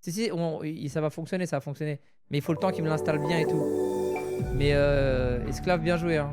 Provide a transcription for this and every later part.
Si, ça va fonctionner, ça va fonctionner. Mais il faut le temps qu'il me l'installe bien et tout. Mais esclave, bien joué, hein.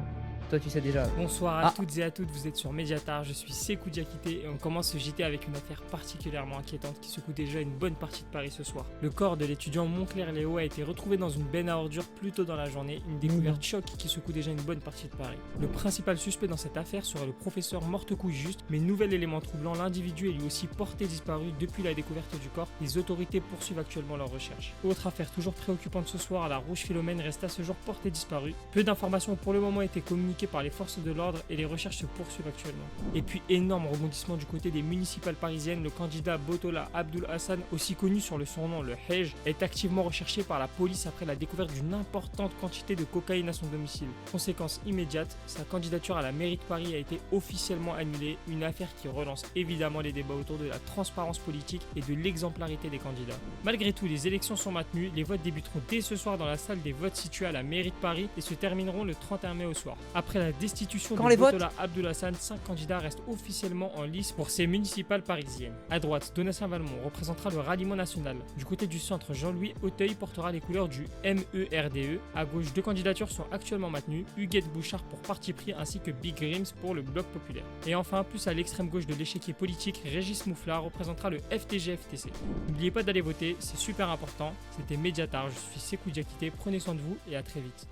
Toi, tu sais déjà. Bonsoir Ah. à toutes et à toutes, vous êtes sur Mediatar, je suis Sekou Diakité et on commence ce JT avec une affaire particulièrement inquiétante qui secoue déjà une bonne partie de Paris ce soir. Le corps de l'étudiant Moncler Léo a été retrouvé dans une benne à ordures plus tôt dans la journée, une découverte choc qui secoue déjà une bonne partie de Paris. Le principal suspect dans cette affaire serait le professeur Mortecouille Juste, mais nouvel élément troublant, l'individu est lui aussi porté disparu depuis la découverte du corps. Les autorités poursuivent actuellement leurs recherches. Autre affaire toujours préoccupante ce soir, la Rouge Philomène reste à ce jour portée disparue. Peu d'informations ont pour le moment été communiquées par les forces de l'ordre et les recherches se poursuivent actuellement. Et puis énorme rebondissement du côté des municipales parisiennes, le candidat Botola Abdul Hassan, aussi connu sur le surnom le Hej, est activement recherché par la police après la découverte d'une importante quantité de cocaïne à son domicile. Conséquence immédiate, sa candidature à la mairie de Paris a été officiellement annulée, une affaire qui relance évidemment les débats autour de la transparence politique et de l'exemplarité des candidats. Malgré tout, les élections sont maintenues, les votes débuteront dès ce soir dans la salle des votes située à la mairie de Paris et se termineront le 31 mai au soir. Après la destitution Quand de les votes Botola Abdul Hassan, 5 candidats restent officiellement en lice pour ces municipales parisiennes. À droite, Donatien Valmont représentera le ralliement national. Du côté du centre, Jean-Louis Auteuil portera les couleurs du MERDE. À gauche, 2 candidatures sont actuellement maintenues, Huguette Bouchard pour Parti Pris ainsi que Big Grims pour le Bloc Populaire. Et enfin, plus à l'extrême gauche de l'échiquier politique, Régis Mouflar représentera le FTG-FTC. N'oubliez pas d'aller voter, c'est super important. C'était Mediatar, je suis Sekou Diakité, prenez soin de vous et à très vite.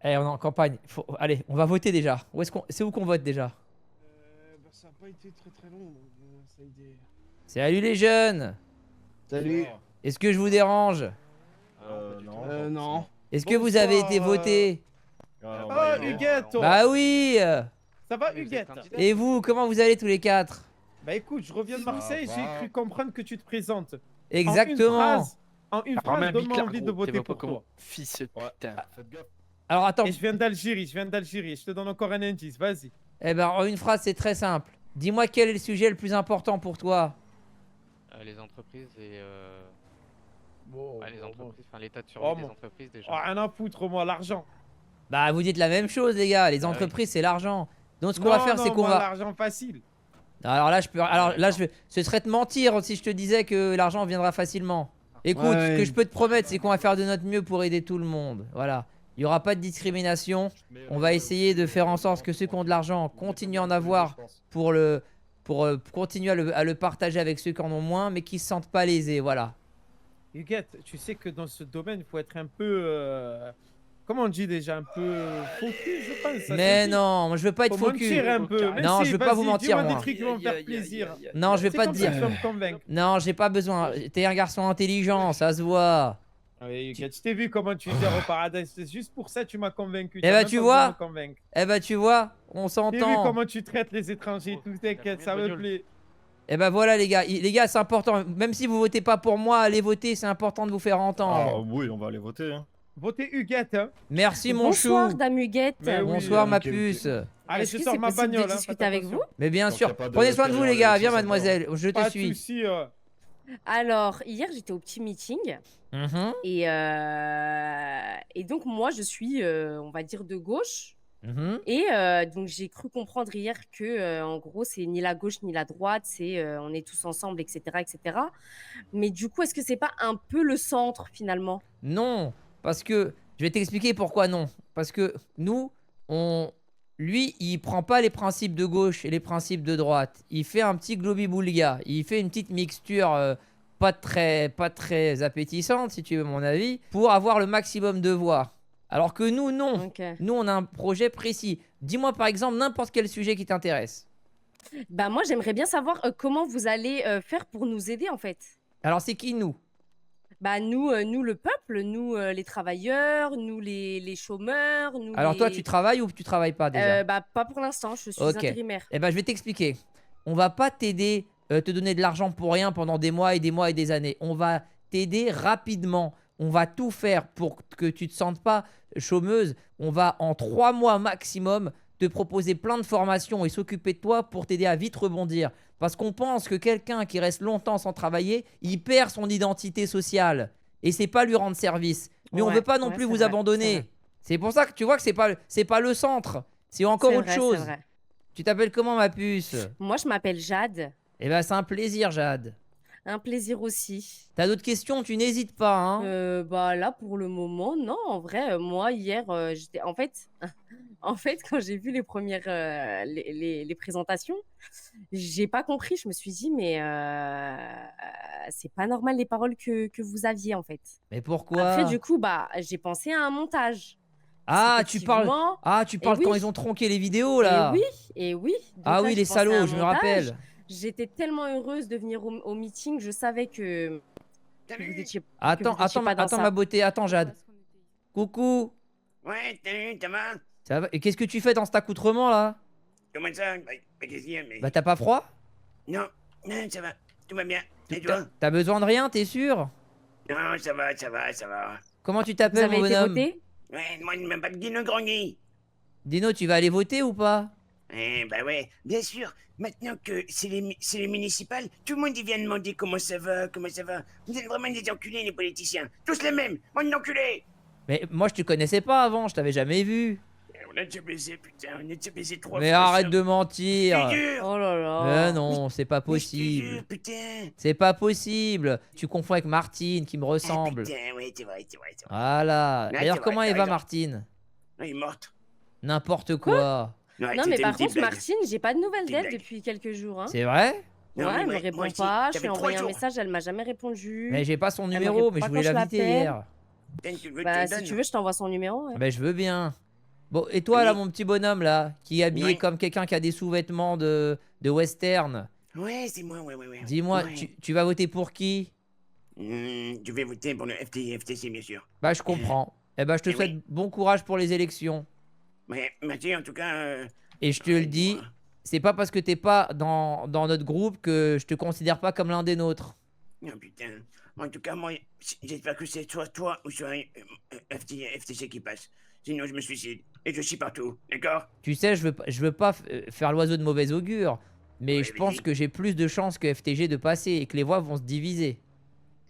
Eh, on est en campagne. Allez, on va voter déjà. C'est où qu'on vote déjà? Ça n'a pas été très long, donc ça a été... Salut les jeunes. Salut. Est-ce que je vous dérange? Non. Est-ce que vous avez été voté? Ah, Huguette, toi. Bah oui. Ça va, Huguette? Et vous, comment vous allez tous les quatre? Bah écoute, je reviens de Marseille, j'ai cru comprendre que tu te présentes. Exactement. En une phrase, donne-moi envie de voter pour toi. Fils de putain. Alors attends. Et je viens d'Algérie, je te donne encore un indice, vas-y. Eh ben, en une phrase, c'est très simple. Dis-moi quel est le sujet le plus important pour toi? Les entreprises et les entreprises, enfin l'état de Oh, survie des entreprises déjà. Oh, rien à foutre, moi, l'argent. Bah, vous dites la même chose, les gars. Les entreprises, c'est l'argent. Donc, ce qu'on va faire, c'est qu'on va. L'argent facile. Alors là, ce serait te mentir si je te disais que l'argent viendra facilement. Écoute, ce que je peux te promettre, c'est qu'on va faire de notre mieux pour aider tout le monde. Voilà. Il n'y aura pas de discrimination. On va essayer de faire en sorte que ceux qui ont de l'argent continuent à en avoir pour continuer à le partager avec ceux qui en ont moins, mais qui ne se sentent pas lésés. Voilà. Huguette, tu sais que dans ce domaine, il faut être un peu... comment on dit déjà? Un peu focus, je pense. Mais non, moi, je veux pas être focus. Mentir un peu. Non, je veux pas vous mentir, moi. Dis-moi des trucs qui vont me faire plaisir. Non, je vais pas te dire. Tu vas me convaincre. Non, j'ai pas besoin. T'es un garçon intelligent, ça se voit. Oui, Huguette, je t'ai vu comment tu gères au paradis. C'est juste pour ça que tu m'as convaincu. Eh bah, tu vois. Eh bah, tu vois, on s'entend. J'ai vu comment tu traites les étrangers, tout t'inquiète, ça me plaît. Eh bah voilà les gars, c'est important, même si vous votez pas pour moi, allez voter, c'est important de vous faire entendre. Ah oui, on va aller voter. Hein. Votez Huguette. Hein. Merci mon chou. Bonsoir Dame Huguette. Bonsoir ma puce. Allez, je sors ma bagnole. De discuter avec vous. Mais bien sûr, prenez soin de vous les gars, viens mademoiselle, je te suis. Pas de soucis. Alors, hier j'étais au petit meeting. Et donc moi je suis, on va dire, de gauche. Et donc j'ai cru comprendre hier que en gros c'est ni la gauche ni la droite, c'est on est tous ensemble, etc., etc. Mais du coup, est-ce que c'est pas un peu le centre finalement? Non, parce que je vais t'expliquer pourquoi non. Parce que nous, lui, il prend pas les principes de gauche et les principes de droite. Il fait un petit globi-boulga. Il fait une petite mixture pas très appétissante, si tu veux mon avis, pour avoir le maximum de voix. Alors que nous, non. Okay. Nous, on a un projet précis. Dis-moi par exemple n'importe quel sujet qui t'intéresse. Bah moi, j'aimerais bien savoir comment vous allez faire pour nous aider en fait. Alors c'est qui nous? Bah nous le peuple, nous les travailleurs, nous les chômeurs. Nous Alors toi, tu travailles ou tu travailles pas déjà? Bah pas pour l'instant, je suis intérimaire. Eh ben je vais t'expliquer. On va pas t'aider, te donner de l'argent pour rien pendant des mois et des mois et des années. On va t'aider rapidement. On va tout faire pour que tu te sentes pas chômeuse. On va en 3 mois maximum te proposer plein de formations et s'occuper de toi pour t'aider à vite rebondir. Parce qu'on pense que quelqu'un qui reste longtemps sans travailler, il perd son identité sociale. Et c'est pas lui rendre service. Mais on veut pas non plus vous abandonner. C'est pour ça que tu vois que c'est pas le centre. C'est encore autre chose. Tu t'appelles comment ma puce? Moi je m'appelle Jade. Eh ben c'est un plaisir Jade. Un plaisir aussi. T'as d'autres questions, tu n'hésites pas, hein. Bah là, pour le moment, non. En vrai, moi, hier, j'étais. En fait, quand j'ai vu les premières les présentations, j'ai pas compris. Je me suis dit, mais c'est pas normal les paroles que vous aviez, en fait. Mais Après, pourquoi? du coup, bah, j'ai pensé à un montage. Parce Ah, tu parles, qu'effectivement, tu et parles quand oui, ils ont tronqué les vidéos, et là. oui, et oui. Donc Ah là, oui, j'ai les pensé à salauds, un je me montage. rappelle. J'étais tellement heureuse de venir au meeting. Je savais que vous Salut. étiez, Attends, pas dans attends ma ça. beauté, attends Jade. Coucou. Ouais, salut, ça va? Ça va? Et qu'est-ce que tu fais dans cet accoutrement, là? Comment ça? Qu'est-ce qu'il y a, mais... Bah t'as pas froid? Non, non, ça va. Tout va bien. Et toi? T'as besoin de rien, t'es sûr? Non, ça va, ça va, ça va. Comment tu Vous t'appelles, avez mon été bonhomme? voté? Ouais, moi, je m'appelle Guino Grogny. Dino, tu vas aller voter ou pas? Bah ouais, bien sûr. Maintenant que c'est les municipales, tout le monde y vient demander comment ça va, comment ça va. Vous êtes vraiment des enculés, les politiciens. Tous les mêmes, bande d'enculés. Mais moi je te connaissais pas avant, je t'avais jamais vu. On a déjà baisé, putain, on a déjà baisé 3 Mais fois. arrête ça. de mentir. Je te jure. Oh là là. Mais non, c'est pas Mais je te possible. jure, putain. C'est pas possible. Tu confonds avec Martine qui me Ah, ressemble. putain, ouais, c'est vrai, c'est vrai, c'est vrai. Voilà. Ouais, D'ailleurs, c'est vrai, comment t'as elle va, raison. Martine? Elle est morte. N'importe quoi. Ouais, Non, mais c'était par une petite contre, blague. Martine, j'ai pas de nouvelles Petite d'elle blague. depuis quelques jours. Hein. C'est vrai? Non, Ouais, mais elle me moi répond aussi, pas. ça Je lui fait ai 3 envoyé un jours. message, elle m'a jamais répondu. Mais j'ai pas son me numéro, répond mais pas je voulais quand je l'inviter l'appelle. hier. Putain, tu veux Bah, que je te si le tu donne? veux, je t'envoie son numéro. Ouais. Ben je veux bien. Bon, et toi Oui. là, mon petit bonhomme là, qui est habillé Oui. comme quelqu'un qui a des sous-vêtements de western. Ouais, c'est moi, ouais. Dis-moi, Ouais. tu vas voter pour qui? Je vais voter pour le FTC, bien sûr. Bah je comprends. Eh ben je te Eh souhaite oui. bon courage pour les élections. Ouais, merci, en tout cas... Et je te le dis, dis-moi. c'est pas parce que t'es pas dans notre groupe que je te considère pas comme l'un des nôtres. Oh, putain. En tout cas, moi, j'espère que c'est soit toi ou soit FTC qui passe. Sinon, je me suicide. Et je chie partout, d'accord? Tu sais, je veux pas faire l'oiseau de mauvais augure, mais Ouais, je pense vas-y. que j'ai plus de chances que FTG de passer et que les voix vont se diviser.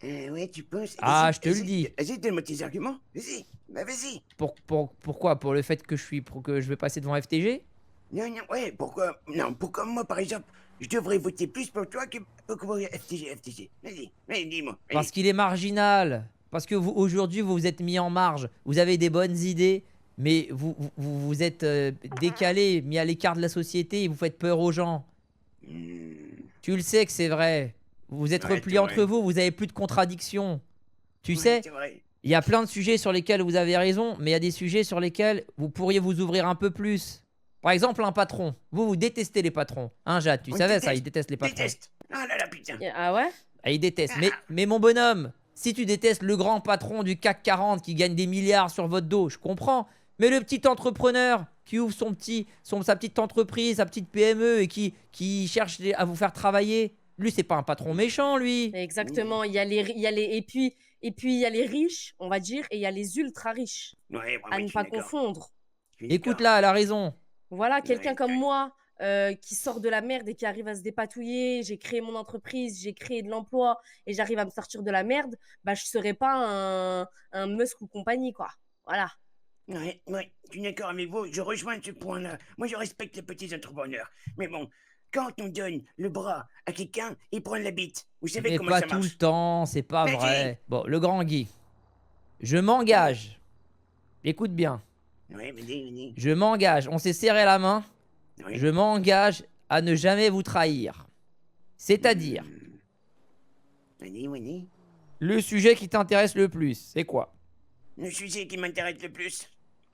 Ouais, tu penses? Ah, Vas-y, je te le vas-y, dis. Vas-y, donne-moi tes arguments. Vas-y, bah vas-y. Pourquoi? Pour le fait que je vais passer devant FTG? Non, ouais, pourquoi? Non, pourquoi moi, par exemple, je devrais voter plus pour toi que pour FTC. Vas-y, dis-moi. Parce qu'il est marginal. Parce que vous, aujourd'hui, vous vous êtes mis en marge. Vous avez des bonnes idées, mais vous êtes décalé, mis à l'écart de la société et vous faites peur aux gens. Tu le sais que c'est vrai. Vous vous êtes Ouais, repliés c'est entre vrai. vous, vous avez plus de contradictions. Tu Ouais, sais, c'est vrai. il y a plein de sujets sur lesquels vous avez raison, mais il y a des sujets sur lesquels vous pourriez vous ouvrir un peu plus. Par exemple, un patron. Vous détestez les patrons. Hein, Jade, tu On savais ça, déteste. il déteste les patrons. Déteste. Ah là là, putain. Ah ouais? Ah, il déteste. Mais mon bonhomme, si tu détestes le grand patron du CAC 40 qui gagne des milliards sur votre dos, je comprends. Mais le petit entrepreneur qui ouvre sa petite entreprise, sa petite PME et qui cherche à vous faire travailler, lui, c'est pas un patron méchant, lui. Exactement. Il y a et puis il y a les riches, on va dire, et il y a les ultra riches. Ouais, À ne pas confondre. Écoute là, elle a raison. Voilà, quelqu'un Ouais, comme ouais. moi qui sort de la merde et qui arrive à se dépatouiller, j'ai créé mon entreprise, j'ai créé de l'emploi et j'arrive à me sortir de la merde, bah je serais pas un Musk ou compagnie, quoi. Voilà. Ouais, je suis d'accord avec vous, je rejoins ce point-là. Moi, je respecte les petits entrepreneurs. Mais bon, quand on donne le bras à quelqu'un, il prend la bite. Vous savez Mais comment pas ça tout marche? le temps, c'est pas Mais vrai. Bon, le grand Guy, je m'engage. Écoute bien, Ouais, vas-y. je m'engage. On s'est serré la main. Ouais. Je m'engage à ne jamais vous trahir. C'est-à-dire, Vas-y. le sujet qui t'intéresse le plus, c'est quoi? Le sujet qui m'intéresse le plus,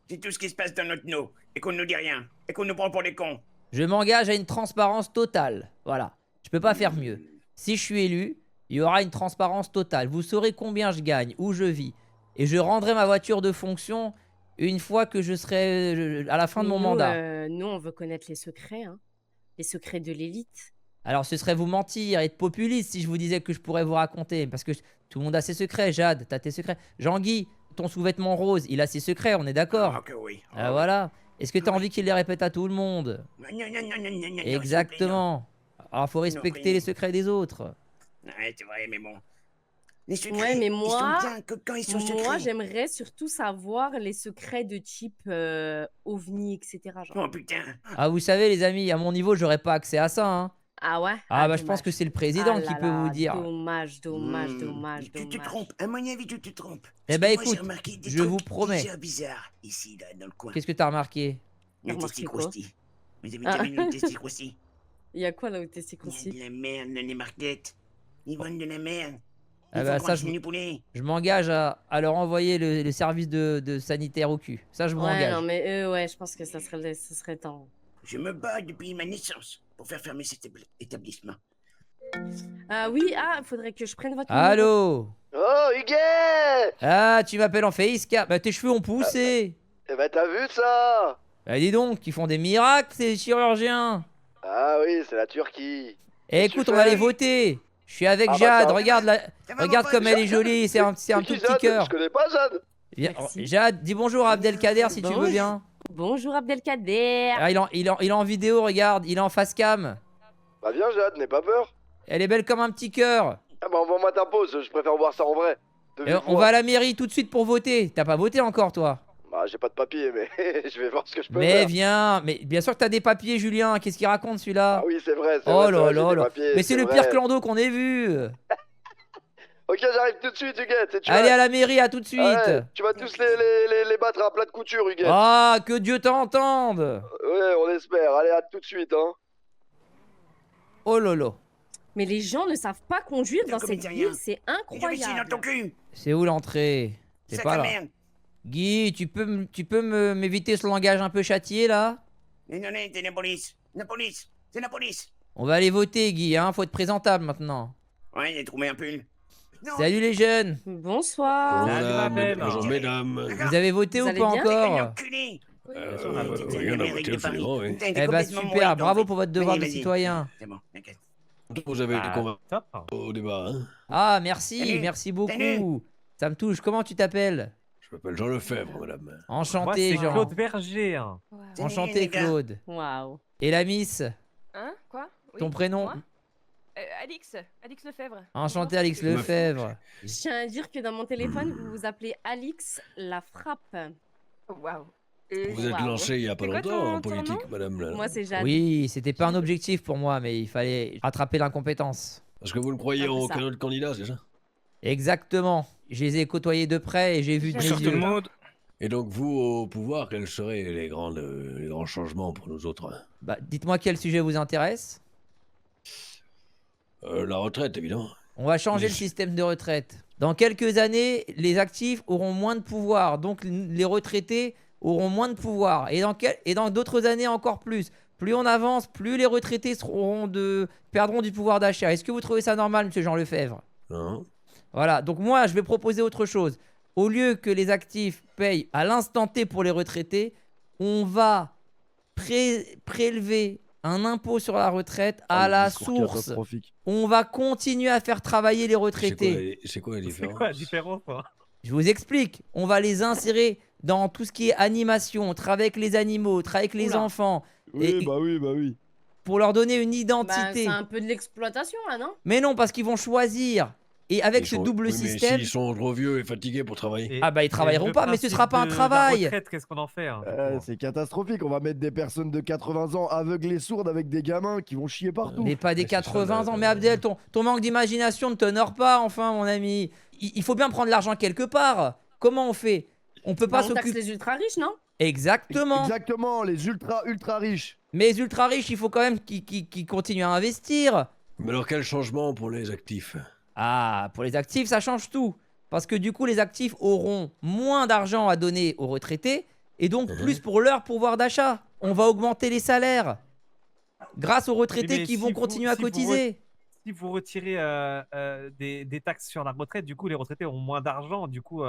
c'est tout ce qui se passe dans notre eau, et qu'on nous dit rien, et qu'on nous prend pour des cons. Je m'engage à une transparence totale. Voilà. Je peux pas faire mieux. Si je suis élu, il y aura une transparence totale. Vous saurez combien je gagne, où je vis. Et je rendrai ma voiture de fonction une fois que je serai à la fin de mon Nous, mandat. nous, on veut connaître les secrets, hein. Les secrets de l'élite. Alors ce serait vous mentir et être populiste si je vous disais que je pourrais vous raconter. Parce que tout le monde a ses secrets. Jade, t'as tes secrets. Jean-Guy, ton sous-vêtement rose, il a ses secrets, on est d'accord? Ah, que oui. Ah, voilà. Est-ce que t'as envie qu'il les répète à tout le monde? Non, non, Exactement. Alors faut Non, respecter rien. les secrets des autres. Ouais, c'est vrai, mais bon. Les secrets, Ouais, mais ils moi, sont bien que quand ils sont moi, secrets. j'aimerais surtout savoir les secrets de type OVNI, etc. Genre. Oh putain. Ah vous savez les amis, à mon niveau j'aurais pas accès à ça. Hein. Ah ouais? Ah bah je pense dommage. que c'est le président Ah qui là peut vous là, dire. Dommage, dommage, dommage, Tu te dommage. trompes. À mon avis, tu te trompes. Eh Parce ben que moi, j'ai écoute, remarqué des je trucs vous promets. déjà bizarres ici, là, dans le coin. Qu'est-ce que t'as remarqué? Le remarqué testis quoi? croustillant. Vous avez Ah. déjà vu le testis croustillant? Il y a quoi là où t'es si Il y a concis? de la merde dans les markets. Ils vendent de la merde. Ah Ils bah font ça, croire du poulet. je m'engage à leur envoyer le service de sanitaire au cul. Ça, je Ouais, m'engage. non, mais ouais, je pense que ça serait temps. Je me bats depuis ma naissance pour faire fermer cet établissement. Ah oui, faudrait que je prenne votre numéro. Allô? Oh, Huguet! Ah, tu m'appelles en facecam. Bah tes cheveux ont poussé. Eh ben, t'as vu ça? Bah dis donc, ils font des miracles, ces chirurgiens. Ah oui, c'est la Turquie. Eh, Qu'est-ce que écoute, tu on va fais? aller voter. Je suis avec Ah bah, Jade, ça- regarde, Ça va, regarde mon comme pote? elle est jolie, c'est un tout qui, petit Jade? cœur. Je connais pas Jade. Viens, Merci. Jade, dis bonjour à Abdelkader si tu Bon. veux bien. Bonjour Abdelkader. Ah, il est en vidéo, regarde, il est en face cam. Bah viens Jade, n'aie pas peur. Elle est belle comme un petit cœur. Ah bah envoie-moi ta pause, je préfère voir ça en vrai. De Et vive on voix. va à la mairie tout de suite pour voter. T'as pas voté encore, toi? Bah j'ai pas de papier, mais je vais voir ce que je peux Mais faire. viens, mais bien sûr que t'as des papiers, Julien. Qu'est-ce qu'il raconte celui-là? Ah oui, c'est vrai, c'est Oh vrai, là j'ai là des là. papiers, Mais c'est le vrai. pire clando qu'on ait vu. Ok, j'arrive tout de suite, Huguet. Allez à la mairie, à tout de suite. Ouais, tu vas tous les battre à plat de couture, Huguet. Ah, que Dieu t'entende. Ouais, on espère. Allez, à tout de suite, hein. Oh lolo. Mais les gens ne savent pas conduire dans cette comédien. ville, c'est Je vais essayer dans ton incroyable. cul. C'est où l'entrée? T'es C'est pas ta là. merde. Guy, tu peux m'éviter ce langage un peu châtié là? Mais non, c'est la police. La police. C'est la police. On va aller voter, Guy, hein. Faut être présentable maintenant. Ouais, j'ai trouvé un pull. Non. Salut les jeunes. Bonsoir. Salut, ma belle. Bonjour mesdames. Vous avez voté Vous ou allez pas bien encore? Enculé. Rien à voter, le figaro, oui. Eh bah super, bravo pour votre devoir de Vas-y, citoyen. C'est bon, t'inquiète. Vous avez été Ah, convaincu top. au débat, hein. Ah, merci, Salut. merci beaucoup. Salut. Ça me touche. Comment tu t'appelles? Je m'appelle Jean Lefebvre, madame. Moi, Enchanté, c'est Jean. Claude Berger. Hein. Salut, Enchanté, les gars. Claude. Waouh. Et la miss? Hein? Quoi? Oui, Ton prénom? moi Alix Lefebvre. Enchanté, Alix Bonjour. Lefebvre. Je tiens à dire que dans mon téléphone, vous vous appelez Alix la frappe. Waouh. Vous êtes Waouh. lancé il y a pas C'est quoi longtemps en ton nom? politique, madame. Là. Moi, c'est Jade. Oui, c'était pas un objectif pour moi, mais il fallait rattraper l'incompétence. Parce que vous ne croyez Un peu en ça. aucun autre candidat, c'est ça? Exactement. Je les ai côtoyés de près et j'ai vu de mes Bonjour tout yeux. le monde. Et donc, vous, au pouvoir, quels seraient les grands changements pour nous autres? Bah, dites-moi quel sujet vous intéresse. La retraite, évidemment. On va changer le système de retraite. Dans quelques années, les actifs auront moins de pouvoir, donc les retraités auront moins de pouvoir. Et dans d'autres années encore plus. Plus on avance, plus les retraités perdront du pouvoir d'achat. Est-ce que vous trouvez ça normal, monsieur Jean Lefebvre? Non. Voilà, donc moi je vais proposer autre chose. Au lieu que les actifs payent à l'instant T pour les retraités, on va prélever un impôt sur la retraite à la source. On va continuer à faire travailler les retraités. C'est quoi la C'est différence? quoi la différence, toi? Je vous explique. On va les insérer dans tout ce qui est animation, travailler avec les animaux, travailler avec les Oula. enfants, Oui, bah oui. pour leur donner une Bah, identité. c'est un peu de l'exploitation, là, non? Mais non, parce qu'ils vont choisir. Et avec Ils ce sont- double oui, mais système, s'ils sont trop vieux et fatigués pour travailler. Et- ah bah ils et travailleront le pas, mais ce principe sera pas un de la travail. retraite, qu'est-ce qu'on en fait hein, du coup C'est catastrophique. On va mettre des personnes de 80 ans aveugles et sourdes avec des gamins qui vont chier partout. Mais pas des Mais c'est ça, 80 ans. le- Mais Abdel, ton manque d'imagination ne t'honore pas, enfin, mon ami. Il faut bien prendre l'argent quelque part. Comment on fait? On peut pas Bah, on taxe s'occuper. les ultra riches, non? Exactement. Exactement, les ultra riches. Mais les ultra riches, il faut quand même qu'ils continuent à investir. Mais alors, quel changement pour les actifs? Ah, pour les actifs, ça change tout. Parce que du coup, les actifs auront moins d'argent à donner aux retraités et donc plus pour leur pouvoir d'achat. On va augmenter les salaires grâce aux retraités mais qui si vont vous- continuer à si vous cotiser. Si vous retirez des taxes sur la retraite, du coup, les retraités ont moins d'argent. Du coup,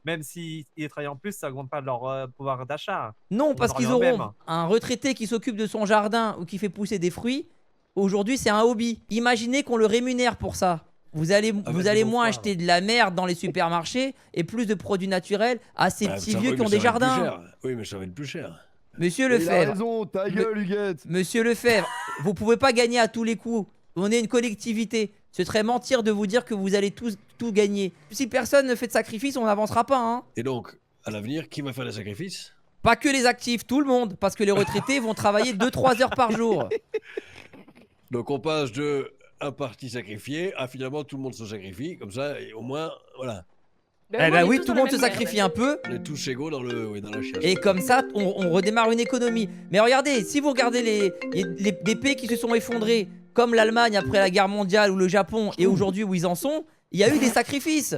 même s'ils travaillent en plus, ça augmente pas leur pouvoir d'achat. Non, parce on qu'ils revient au auront même. un retraité qui s'occupe de son jardin ou qui fait pousser des fruits. Aujourd'hui, c'est un hobby. Imaginez qu'on le rémunère pour ça. Vous allez bon moins soir. acheter de la merde dans les supermarchés et plus de produits naturels à ces Ah, petits ça, vieux oui, qui ont mais des ça va être plus jardins. cher. Oui, mais ça va être plus cher. Monsieur Il a Lefebvre, raison, ta gueule, Huguette. Monsieur Lefebvre, vous pouvez pas gagner à tous les coups. On est une collectivité. Ce serait mentir de vous dire que vous allez tout gagner. Si personne ne fait de sacrifice, on n'avancera pas. Hein. Et donc, à l'avenir, qui va faire des sacrifices? Pas que les actifs, tout le monde. Parce que les retraités vont travailler 2-3 heures par jour. Donc on passe de un parti sacrifié à finalement tout le monde se sacrifie, comme ça, et au moins, voilà. Eh bah oui, tout le monde se sacrifie un peu. On est tous égaux dans la chiasse. Et comme ça, on redémarre une économie. Mais regardez, si vous regardez les pays qui se sont effondrés, comme l'Allemagne après la guerre mondiale ou le Japon, et aujourd'hui où ils en sont, il y a eu des sacrifices.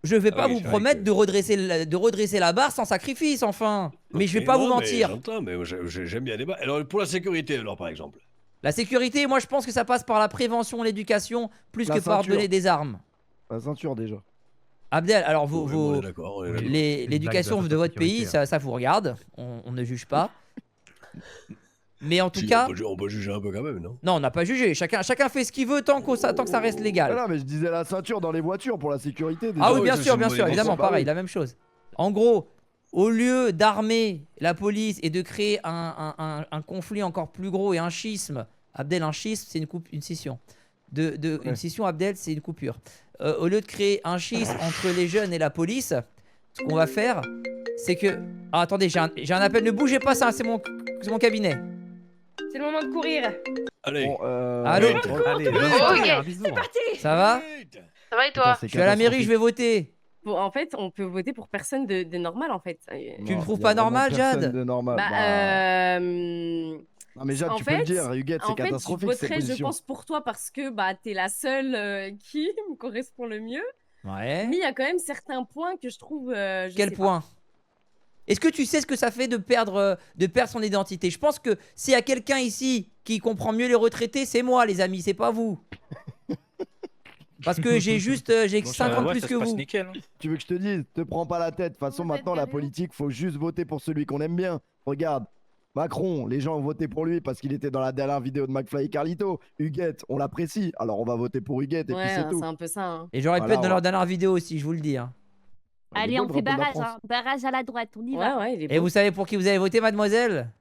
Je vais pas oui, vous c'est vrai promettre que- de redresser la barre sans sacrifice, enfin. Mais je vais pas non, vous mais mentir. J'entends, mais j'aime bien débattre. Alors pour la sécurité, alors par exemple. La sécurité, moi je pense que ça passe par la prévention, l'éducation, plus La que par ceinture. donner des armes. La ceinture déjà. Abdel, alors Oui, on est d'accord, on est d'accord. l'éducation de votre pays, ça vous regarde, on ne juge pas. Mais en tout Si, cas, on peut juger un peu quand même, non? non, on n'a pas jugé. Chacun fait ce qu'il veut tant que ça reste Ah légal. non, mais je disais la ceinture dans les voitures pour la sécurité. Déjà. Ah oui, oui, bien ça, sûr, c'est bien une sûr, bonne évidemment, idée. pareil, la même chose. En gros, au lieu d'armer la police et de créer un conflit encore plus gros et un schisme, Abdel, un schisme, c'est une scission. Une scission, Abdel, c'est une coupure. Au lieu de créer un schisme entre les jeunes et la police, ce qu'on va faire, c'est que... Ah, attendez, j'ai un appel, ne bougez pas ça, c'est mon cabinet. C'est le moment de courir. Allez. Bon, Allô Allez, Ok, un bisou. c'est parti. Ça va? Ça va et toi? Je suis à la mairie, je vais voter. Bon, en fait, on peut voter pour personne de normal, en fait. Tu me trouves pas normal, Jade? de normal. Bah, Non mais Jade, en tu peux le fait- dire, Huguette, c'est en fait, je catastrophique cette voterais, je position. pense, pour toi parce que bah, t'es la seule qui me correspond le mieux. Ouais. Mais il y a quand même certains points que je trouve. Je Quel sais point? Est-ce que tu sais ce que ça fait de perdre son identité? Je pense que s'il y a quelqu'un ici qui comprend mieux les retraités, c'est moi, les amis, c'est pas vous. Parce que j'ai 5 ans de plus que vous. Tu veux que je te dise, te prends pas la tête. De toute façon, Vous êtes maintenant, la gagnant. politique, faut juste voter pour celui qu'on aime bien. Regarde, Macron, les gens ont voté pour lui parce qu'il était dans la dernière vidéo de McFly et Carlito. Huguette, on l'apprécie. Alors on va voter pour Huguette et pas. puis Ouais, c'est tout. c'est un peu ça. Hein. Et j'aurais pu Voilà, être dans ouais. leur dernière vidéo aussi, je vous le dis. Hein. Allez, on fait barrage, hein. Barrage à la droite, on y Ouais, ouais, il est Et beau. vous savez pour qui vous avez voté, mademoiselle?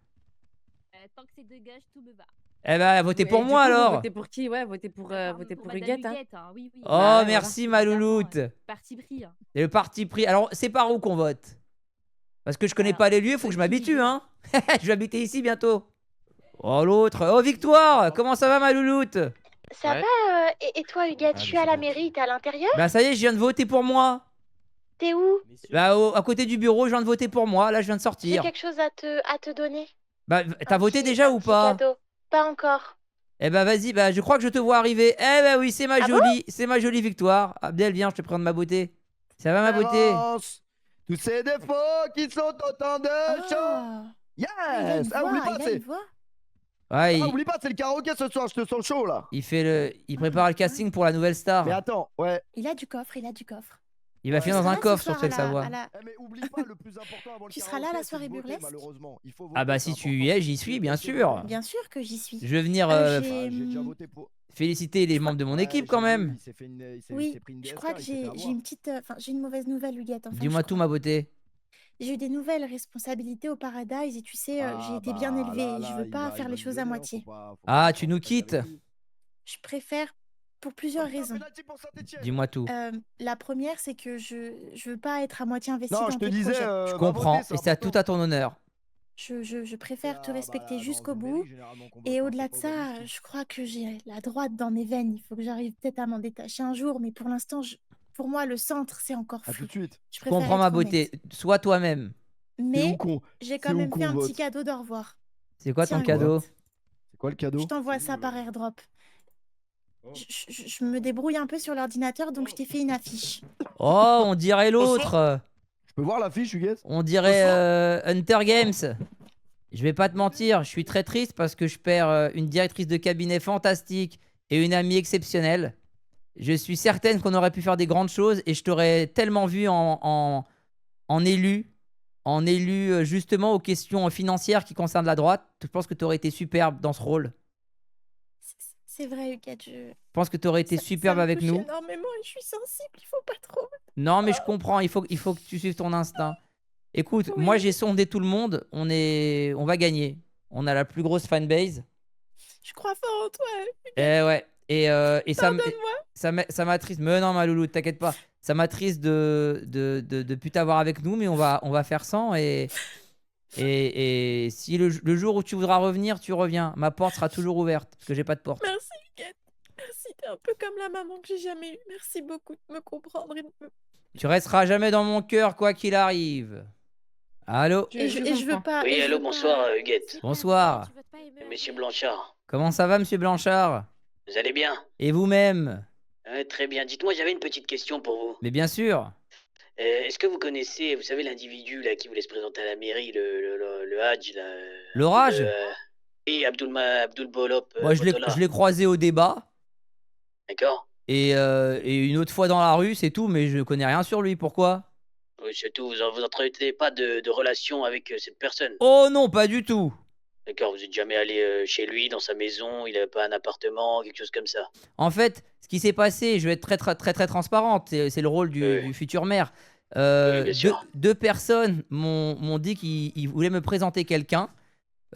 Tant que c'est de gauche, tout me va. Eh ben, votez Et pour du moi coup, vous alors. Votez pour qui? Ouais, votez pour Huguette. Hein. Oui, oui. Oh, Bah ouais, merci Malouloute. Parti pris. Hein. Et le parti pris. Alors, c'est par où qu'on vote? Parce que je connais pas les lieux, faut que je m'habitue, hein. Je vais habiter ici bientôt. Oh, l'autre. Oh, Victoire. Comment ça va, Malouloute? Ça Ouais. va et toi, Huguette, Ah, je suis mais à c'est la bon. mairie, t'es à l'intérieur? Bah, ça y est, je viens de voter pour moi. T'es où? Bah, à côté du bureau, je viens de voter pour moi. Là, je viens de J'ai sortir. quelque chose à te donner. Bah, t'as Un voté petit- déjà un ou petit pas? cadeau. Pas encore. Eh bah, vas-y, bah, je crois que je te vois arriver. Eh bah oui, c'est ma Ah bon jolie, c'est ma jolie Victoire. Abdel, viens, je te présente ma beauté. Ça va, ma beauté? Avance. Tous ces défauts qui sont autant de choses. Yes. Ah, oublie pas, c'est... Ouais, Ah, oublie pas, c'est le karaoké ce soir, je te sens chaud là. il prépare le casting pour la nouvelle star. Mais attends, ouais. Il a du coffre, il a du coffre. Il va finir dans un coffre, sur le savoir. Eh, mais oublie pas le plus important avant le Tu seras là à la karaoké, soirée c'est de voter, burlesque malheureusement. Il faut Ah voter, bah c'est si tu important. y es, j'y suis, bien sûr. Bien sûr que j'y suis. Je vais venir j'ai- J'ai déjà voté pour... féliciter les membres de mon équipe quand même. Il s'est fait une- il s'est- il Oui, s'est pris une je DSK, crois que il s'est fait j'ai avoir. une petite, j'ai une mauvaise nouvelle, Huguette. Enfin, Dis-moi je tout, crois. ma beauté. J'ai eu des nouvelles responsabilités au Paradise et tu sais, j'ai été bien bah, élevée. là, et je là, veux il pas va- faire il les va choses nous à donner, hein, moitié. faut Ah, pas tu nous s'embêter quittes? avec lui. Je préfère pour plusieurs raisons. Penalty pour Saint-Étienne. Dis-moi tout. La première, c'est que je veux pas être à moitié investie Non, dans je te tes disais, projets. Je va comprends, voter, et c'est important. tout à ton honneur. Je préfère te Ah, bah, respecter là, jusqu'au dans une bout. mairie, généralement, qu'on vote Et pas, au-delà c'est de pas ça, objectif. je crois que j'ai la droite dans mes veines. Il faut que j'arrive peut-être à m'en détacher un jour, mais pour l'instant, pour moi, le centre, c'est encore À flou. tout de suite. Je Je préfère comprends ma être beauté. honnête. Sois toi-même. C'est où Mais qu'on... j'ai c'est quand où même qu'on fait un vote petit cadeau d'au revoir. C'est quoi Tiens, ton cadeau? Huguette. C'est quoi le cadeau? Je t'envoie ça par airdrop. Je me débrouille un peu sur l'ordinateur, donc je t'ai fait une affiche. Oh, on dirait l'autre. Je peux voir l'affiche, Huguette? On dirait Hunter Games. Je vais pas te mentir, je suis très triste parce que je perds une directrice de cabinet fantastique et une amie exceptionnelle. Je suis certaine qu'on aurait pu faire des grandes choses et je t'aurais tellement vu en élu justement aux questions financières qui concernent la droite. Je pense que tu aurais été superbe dans ce rôle. C'est vrai, Huguette. Je pense que tu aurais été Ça superbe me avec touche nous. énormément et je suis sensible, il faut pas trop. Non, mais je comprends, il faut que tu suives ton instinct. Écoute, Oui. moi j'ai sondé tout le monde, on va gagner. On a la plus grosse fanbase. Je crois fort en toi. Et ouais, et Pardonne-moi. ça m'attriste. Mais non, ma loulou, t'inquiète pas. Ça m'attriste de plus t'avoir avec nous, mais on va faire sans. Et si le jour où tu voudras revenir, tu reviens. Ma porte sera toujours ouverte, parce que j'ai pas de porte. Merci. Merci, t'es un peu comme la maman que j'ai jamais eue. Merci beaucoup de me comprendre et de me... Tu resteras jamais dans mon cœur, quoi qu'il arrive. Allô? Et je veux pas... Oui, et je allô, veux bonsoir, pas... Huguette. Bonsoir. Monsieur Blanchard, Comment ça va, monsieur Blanchard? vous allez bien? Et vous-même? Très bien. Dites-moi, j'avais une petite question pour vous. Mais bien sûr. Est-ce que vous connaissez, vous savez, l'individu là qui voulait se présenter à la mairie, le Hadj là L'orage? Oui, Abdul Bolop. Moi, je l'ai croisé au débat. D'accord. Et une autre fois dans la rue, c'est tout, mais je connais rien sur lui. Pourquoi? Oui, c'est tout. Vous entretenez pas de relation avec cette personne? Oh non, pas du tout. D'accord, vous êtes jamais allé chez lui, dans sa maison, il avait pas un appartement, quelque chose comme ça? En fait, ce qui s'est passé, je vais être très transparente, c'est le rôle du futur maire. bien sûr. Deux personnes m'ont dit qu'ils voulaient me présenter quelqu'un.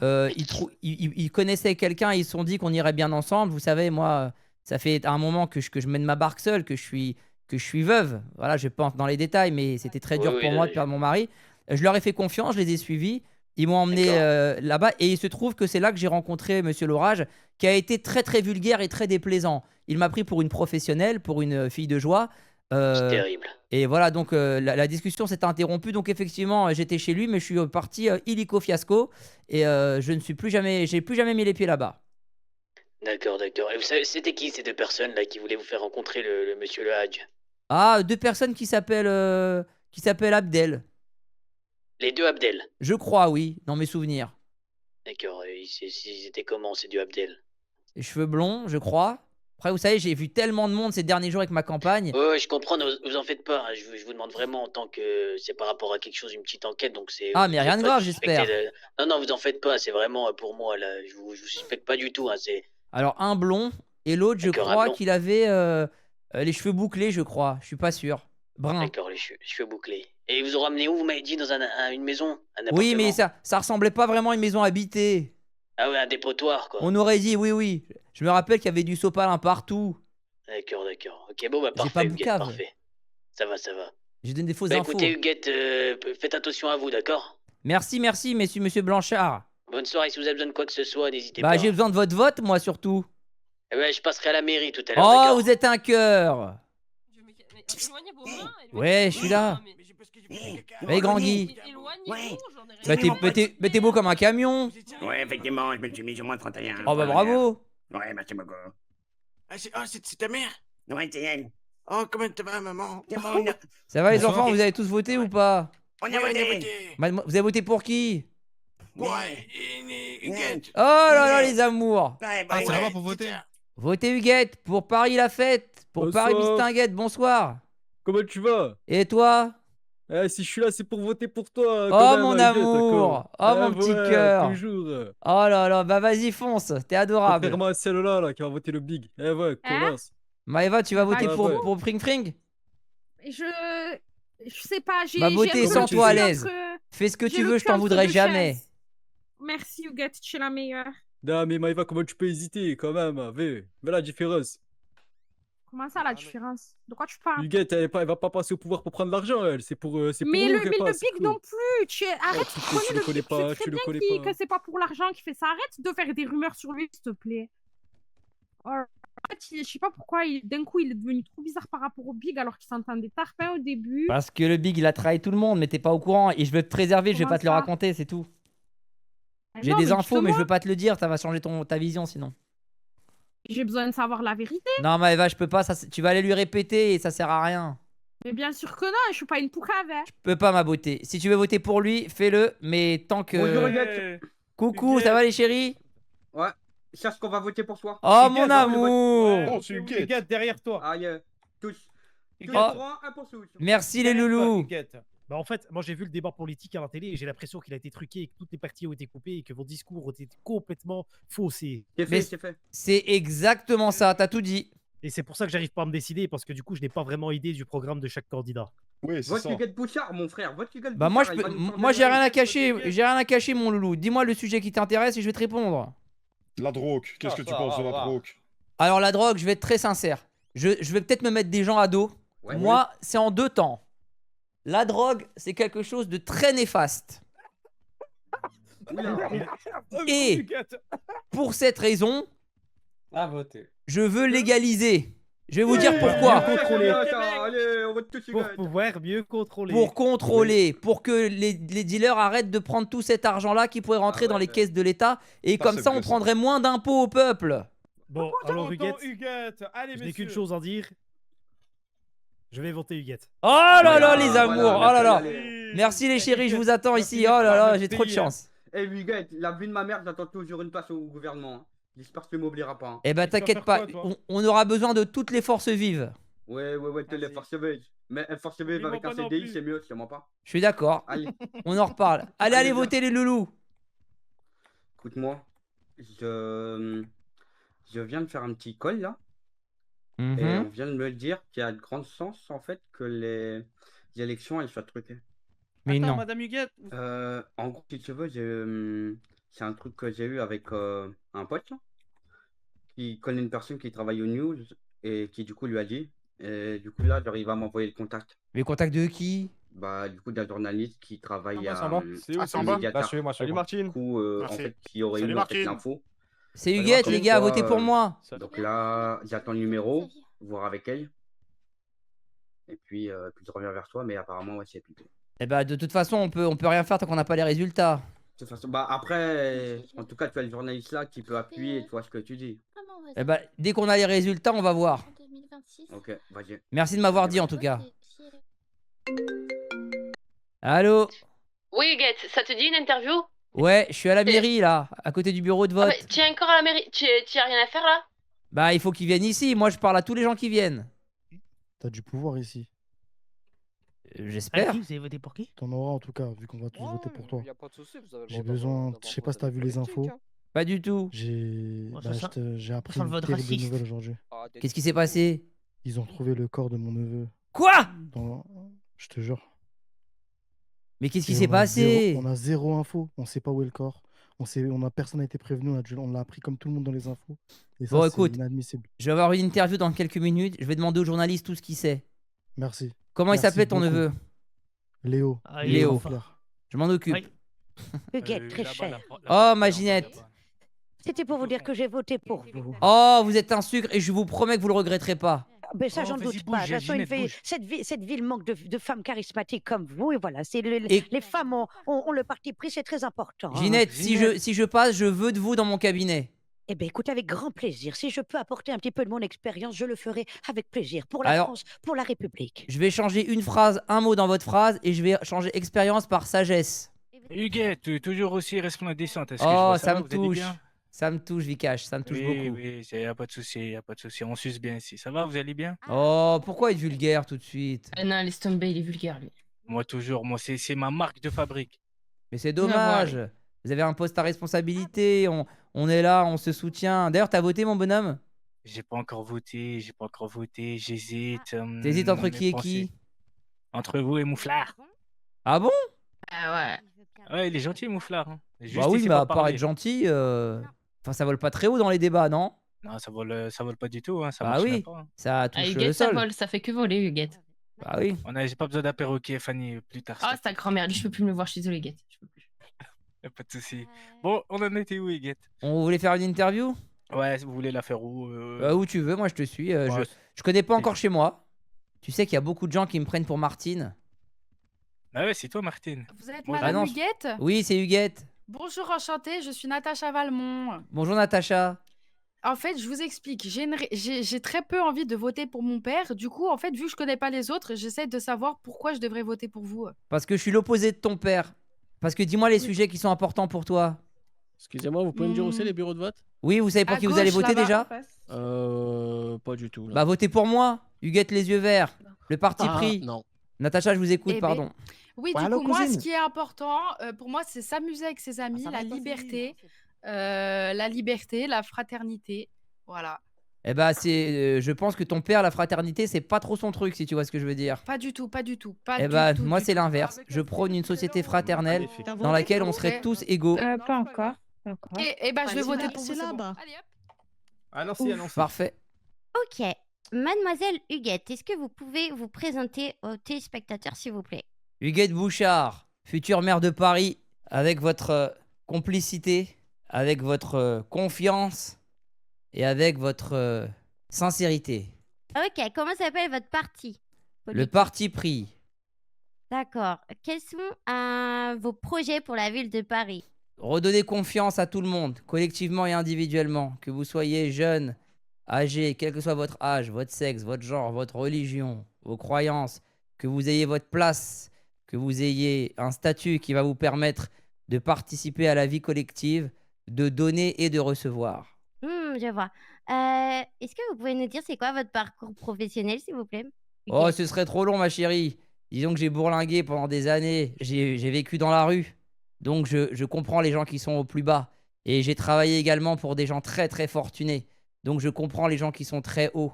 Ils connaissaient quelqu'un, ils se sont dit qu'on irait bien ensemble. Vous savez, moi, ça fait un moment que je mène ma barque seule, que je suis veuve. Voilà, je pense dans les détails, mais c'était très dur pour moi de perdre mon mari. Je leur ai fait confiance, je les ai suivis. Ils m'ont emmené là-bas et il se trouve que c'est là que j'ai rencontré Monsieur l'Orage, qui a été très vulgaire et très déplaisant. Il m'a pris pour une professionnelle, pour une fille de joie. C'est terrible. Et voilà, donc la discussion s'est interrompue. Donc effectivement, j'étais chez lui, mais je suis parti illico fiasco et j'ai plus jamais mis les pieds là-bas. D'accord. Et vous savez, c'était qui ces deux personnes là qui voulaient vous faire rencontrer le monsieur le Hadj? Ah, deux personnes qui s'appellent Abdel. Les deux Abdel? Je crois, oui, dans mes souvenirs. D'accord, ils étaient comment ces deux Abdel? Les cheveux blonds, je crois. Après, vous savez, j'ai vu tellement de monde ces derniers jours avec ma campagne. Ouais, je comprends, ne vous en faites pas. Hein. Je vous demande vraiment en tant que... C'est par rapport à quelque chose, une petite enquête, donc c'est... Ah, mais rien de grave, j'espère. Non, vous en faites pas, c'est vraiment pour moi, là. Je vous suspecte pas du tout, hein, c'est... Alors, un blond, et l'autre, je crois qu'il avait les cheveux bouclés, je crois. Je suis pas sûr. Brun. D'accord, les cheveux bouclés. Et ils vous ont ramené où, vous m'avez dit, dans une maison, un appartement? Oui, mais ça ressemblait pas vraiment à une maison habitée. Ah ouais, un dépotoir, quoi. On aurait dit, oui. Je me rappelle qu'il y avait du sopalin partout. D'accord. Ok, bon, bah parfait, pas Huguette, boucave. parfait. Ça va. J'ai donné des fausses infos. Écoutez, Huguette, faites attention à vous, d'accord? Merci, monsieur Blanchard. Bonne soirée, si vous avez besoin de quoi que ce soit, n'hésitez pas. Bah, j'ai besoin de votre vote, moi, surtout. Eh ben, je passerai à la mairie tout à l'heure, Oh, d'accord? vous êtes un cœur. Ouais, je suis là. Mais grand Guy. Bah, t'es beau comme un camion. Ouais, effectivement, je me suis mis sur moins 31. Oh, bah, bravo. Ouais, merci beaucoup. C'est ta mère? Ouais, c'est elle. Oh, comment tu vas, maman? C'est bon, Ça va, les enfants, vous avez tous voté ou pas? on a voté. Vous avez voté pour qui? Ouais, Huguette. Oh là là, les amours. Ouais, Ah, ouais. ça va pour voter? Votez Huguette pour Paris la fête. Pour Bonsoir. Paris Mistinguette, bonsoir. Comment tu vas? Et toi? Si je suis là, c'est pour voter pour toi. Oh, quand même, mon Huguette, amour. d'accord. Oh, mon petit ouais, cœur. Toujours. Oh là là, bah vas-y, fonce. T'es adorable. Contrairement à celle-là là, qui va voter le big. Eh ouais, connasse. Maëva, tu vas voter Ah, pour, ouais. pour Fring Fring? Je sais pas, j'ai Bah, voter un sans peu toi à le cul l'aise. entre- Fais ce que j'ai tu le veux, cul je t'en entre voudrais deux jamais. chaises. Merci Huguette, tu es la meilleure. Non, mais Maëva, comment tu peux hésiter quand même? Veux la différence. Comment ça la différence? De quoi tu parles? Huguette, elle va pas passer au pouvoir pour prendre l'argent, elle. C'est pour nous Mais le qu'elle big passe. non plus. Arrête, tu tu connais le le connais big, pas, tu sais tu très le bien connais que pas. c'est pas pour l'argent qu'il fait ça. Arrête de faire des rumeurs sur lui, s'il te plaît. Oh, en fait, je sais pas pourquoi d'un coup il est devenu trop bizarre par rapport au big alors qu'il s'entendait tarpin au début. Parce que le big, il a trahi tout le monde, mais t'es pas au courant. Et je veux te préserver, je vais Comment pas te le ça? raconter, c'est tout. J'ai Non, des mais infos, mais je justement, veux pas te le dire, ça va changer ta vision sinon. j'ai besoin de savoir la vérité. Non, Maëva, je peux pas, tu vas aller lui répéter et ça sert à rien. Mais bien sûr que non, je suis pas une poucave. Hein. Je peux pas, ma beauté. Si tu veux voter pour lui, fais-le, mais tant que. Bonjour, Huguette. Coucou, ça va les chéris? Ouais, sache qu'on va voter pour toi. Oh, mon amour. Oh, c'est Huguette derrière toi. Aïe, tous. Tous les Oh. pour un pour tous. Merci les loulous. Bah en fait, moi j'ai vu le débat politique à la télé et j'ai l'impression qu'il a été truqué et que toutes les parties ont été coupées et que vos discours ont été complètement faussés. Mais c'est exactement ça, t'as tout dit. Et c'est pour ça que j'arrive pas à me décider parce que du coup je n'ai pas vraiment idée du programme de chaque candidat. Oui, Vote Huguette Bouchard, mon frère. Vote Huguette Bah moi, Bouchard, il va nous moi changer j'ai la rien à vie. cacher, mon loulou. Dis-moi le sujet qui t'intéresse et je vais te répondre. La drogue, qu'est-ce que tu penses de la drogue? Alors la drogue, je vais être très sincère. Je vais peut-être me mettre des gens à dos. Ouais. Moi, c'est en deux temps. La drogue, c'est quelque chose de très néfaste. Et pour cette raison, À voter. je veux légaliser. Je vais vous dire pourquoi. Allez, on va tous Pour pouvoir mieux contrôler. Pour contrôler, pour que les dealers arrêtent de prendre tout cet argent-là qui pourrait rentrer dans les caisses de l'État. Et comme ça, on prendrait moins d'impôts au peuple. Bon, alors Huguette, Allez, je n'ai qu'une chose à dire. Je vais voter Huguette. Oh là là, les amours. Oh là là. Merci les chéris, je vous attends ici. Oh là là, j'ai trop de chance. Eh, Huguette, la vie de ma mère, j'attends toujours une place au gouvernement. Hein. J'espère que tu m'oublieras pas. Hein. Eh ben, t'inquiète pas, on aura besoin de toutes les forces vives. Ouais, t'es les forces vives. Mais forces vives avec un CDI, c'est mieux, c'est moi pas. Je suis d'accord. Allez. On en reparle. Allez voter les loulous. Écoute-moi, je viens de faire un petit call là. Et on vient de me dire qu'il y a de grandes chances en fait que les élections elles soient truquées. Mais non. Madame Huguette. En gros, si tu veux, c'est un truc que j'ai eu avec un pote là, qui connaît une personne qui travaille aux news et qui du coup lui a dit. Et du coup là, il va m'envoyer le contact. Mais le contact de qui? Bah du coup d'un journaliste qui travaille à Là, suivez-moi. Salut Martine. Du coup, en fait, qui aurait eu en fait l'info. C'est Huguette, les gars, votez pour moi. Donc là, j'attends le numéro, voir avec elle. Et puis je reviens vers toi, mais apparemment, ouais, c'est plutôt. Eh bah, de toute façon, on peut rien faire tant qu'on n'a pas les résultats. De toute façon, bah après, en tout cas, tu as le journaliste là qui peut appuyer et tu vois ce que tu dis. Eh bah, dès qu'on a les résultats, on va voir. Ok, vas-y. Merci de m'avoir dit en tout cas. Allô? Oui, Huguette, ça te dit une interview? Ouais, je suis à la mairie là, à côté du bureau de vote. Ah, mais tu es encore à la mairie? Tu as rien à faire là? Bah, il faut qu'ils viennent ici. Moi, je parle à tous les gens qui viennent. T'as du pouvoir ici. J'espère. Vous avez voté pour qui? T'en auras en tout cas, vu qu'on va tous voter pour toi. Y a pas de souci, vous avez le J'ai droit besoin. Je sais pas si t'as vu les infos. Pas du tout. J'ai Ouais, ça j'ai appris sent le une vote terrible raciste. nouvelle aujourd'hui. Qu'est-ce qui s'est passé? Ils ont trouvé le corps de mon neveu. Quoi? Je te jure. Mais qu'est-ce qui Et s'est passé? On a zéro info. On sait pas où est le corps. Personne n'a été prévenu. On l'a appris comme tout le monde dans les infos. Et ça, Bon, c'est écoute, inadmissible. je vais avoir une interview dans quelques minutes. Je vais demander au journaliste tout ce qu'il sait. Merci. Comment il Merci s'appelait ton beaucoup. neveu? Léo. Ah, Léo. Flair. Je m'en occupe. Huguette, très cher. Oh, ma Ginette. C'était pour vous dire que j'ai voté pour vous. Oh, vous êtes un sucre et je vous promets que vous le regretterez pas. Ben ça, j'en doute pas. De toute façon, cette ville manque de femmes charismatiques comme vous. Et voilà, les femmes ont le parti pris, c'est très important. hein. Ginette, si je passe, je veux de vous dans mon cabinet. Eh bien, écoute, avec grand plaisir. Si je peux apporter un petit peu de mon expérience, je le ferai avec plaisir. Pour la Alors, France, pour la République. Je vais changer une phrase, un mot dans votre phrase et je vais changer expérience par sagesse. Huguette, toujours aussi resplendissante. Est-ce que je Oh, vois ça me va, vous allez touche. bien? Ça me touche, Vikash, ça me touche Oui, beaucoup. oui, y a pas de souci, y a pas de souci. On suce bien ici. Ça va, vous allez bien? Oh, pourquoi être vulgaire tout de suite? Non, laisse tomber, il est vulgaire lui. Moi, toujours. Moi, c'est ma marque de fabrique. Mais c'est dommage. Vous avez un poste à responsabilité. On est là, on se soutient. D'ailleurs, t'as voté, mon bonhomme? J'ai pas encore voté, j'hésite. T'hésites entre qui et qui? Entre vous et Mouflard. Ah bon? Ah ouais. Ouais, il est gentil, Mouflard. Hein. Bah oui, mais à part être gentil, enfin, ça vole pas très haut dans les débats, non? Non, ça vole pas du tout. Hein. Ça Bah marche oui, même pas, hein. ça touche le Huguette, ça sol. vole, ça fait que voler, Huguette. Bah oui. J'ai pas besoin d'un perroquet, Fanny, plus tard. Ah, c'est ta grand-mère, lui, je peux plus me le voir, je suis désolée, Huguette. Je peux plus. Y'a pas de souci. Bon, on en était où, Huguette? On voulait faire une interview? Ouais, vous voulez la faire où? Où tu veux, moi je te suis. Je connais pas encore chez moi. Tu sais qu'il y a beaucoup de gens qui me prennent pour Martine. Ah ouais, c'est toi, Martine. Vous êtes Ah Madame non, Huguette? Oui, c'est Huguette. Bonjour, enchantée, je suis Natacha Valmont. Bonjour Natacha. En fait, je vous explique, j'ai très peu envie de voter pour mon père. Du coup, en fait, vu que je connais pas les autres, j'essaie de savoir pourquoi je devrais voter pour vous. Parce que je suis l'opposé de ton père. Parce que dis-moi les sujets qui sont importants pour toi. Excusez-moi, vous pouvez me dire où c'est les bureaux de vote? Oui, vous savez pour À qui vous allez gauche, voter là-bas, déjà? Pas du tout. Là. Bah votez pour moi. Huguette les yeux verts. Le parti Ah, pris. non. Natacha, je vous écoute, Eh ben, pardon. Oui, du coup, moi, ce qui est important, pour moi, c'est s'amuser avec ses amis, la liberté, la fraternité. Voilà. Eh bah je pense que ton père, la fraternité, c'est pas trop son truc, si tu vois ce que je veux dire. Pas du tout, pas du tout. Eh bah moi c'est l'inverse. Je prône une société fraternelle dans laquelle on serait tous égaux. Pas encore. Et bah, je vais voter pour vous. c'est c'est bon. là-bas. Allez, hop. Annoncez, annoncez. Parfait. Ok. Mademoiselle Huguette, est-ce que vous pouvez vous présenter aux téléspectateurs, s'il vous plaît? Huguette Bouchard, future maire de Paris, avec votre complicité, avec votre confiance et avec votre sincérité. Ok, comment s'appelle votre parti Le politique? parti pris. D'accord. Quels sont vos projets pour la ville de Paris? Redonner confiance à tout le monde, collectivement et individuellement. Que vous soyez jeune, âgé, quel que soit votre âge, votre sexe, votre genre, votre religion, vos croyances, que vous ayez votre place, que vous ayez un statut qui va vous permettre de participer à la vie collective, de donner et de recevoir. Je vois. Est-ce que vous pouvez nous dire c'est quoi votre parcours professionnel, s'il vous plaît? Oh, ce serait trop long, ma chérie. Disons que j'ai bourlingué pendant des années. J'ai vécu dans la rue. Donc, je comprends les gens qui sont au plus bas. Et j'ai travaillé également pour des gens très, très fortunés. Donc, je comprends les gens qui sont très hauts.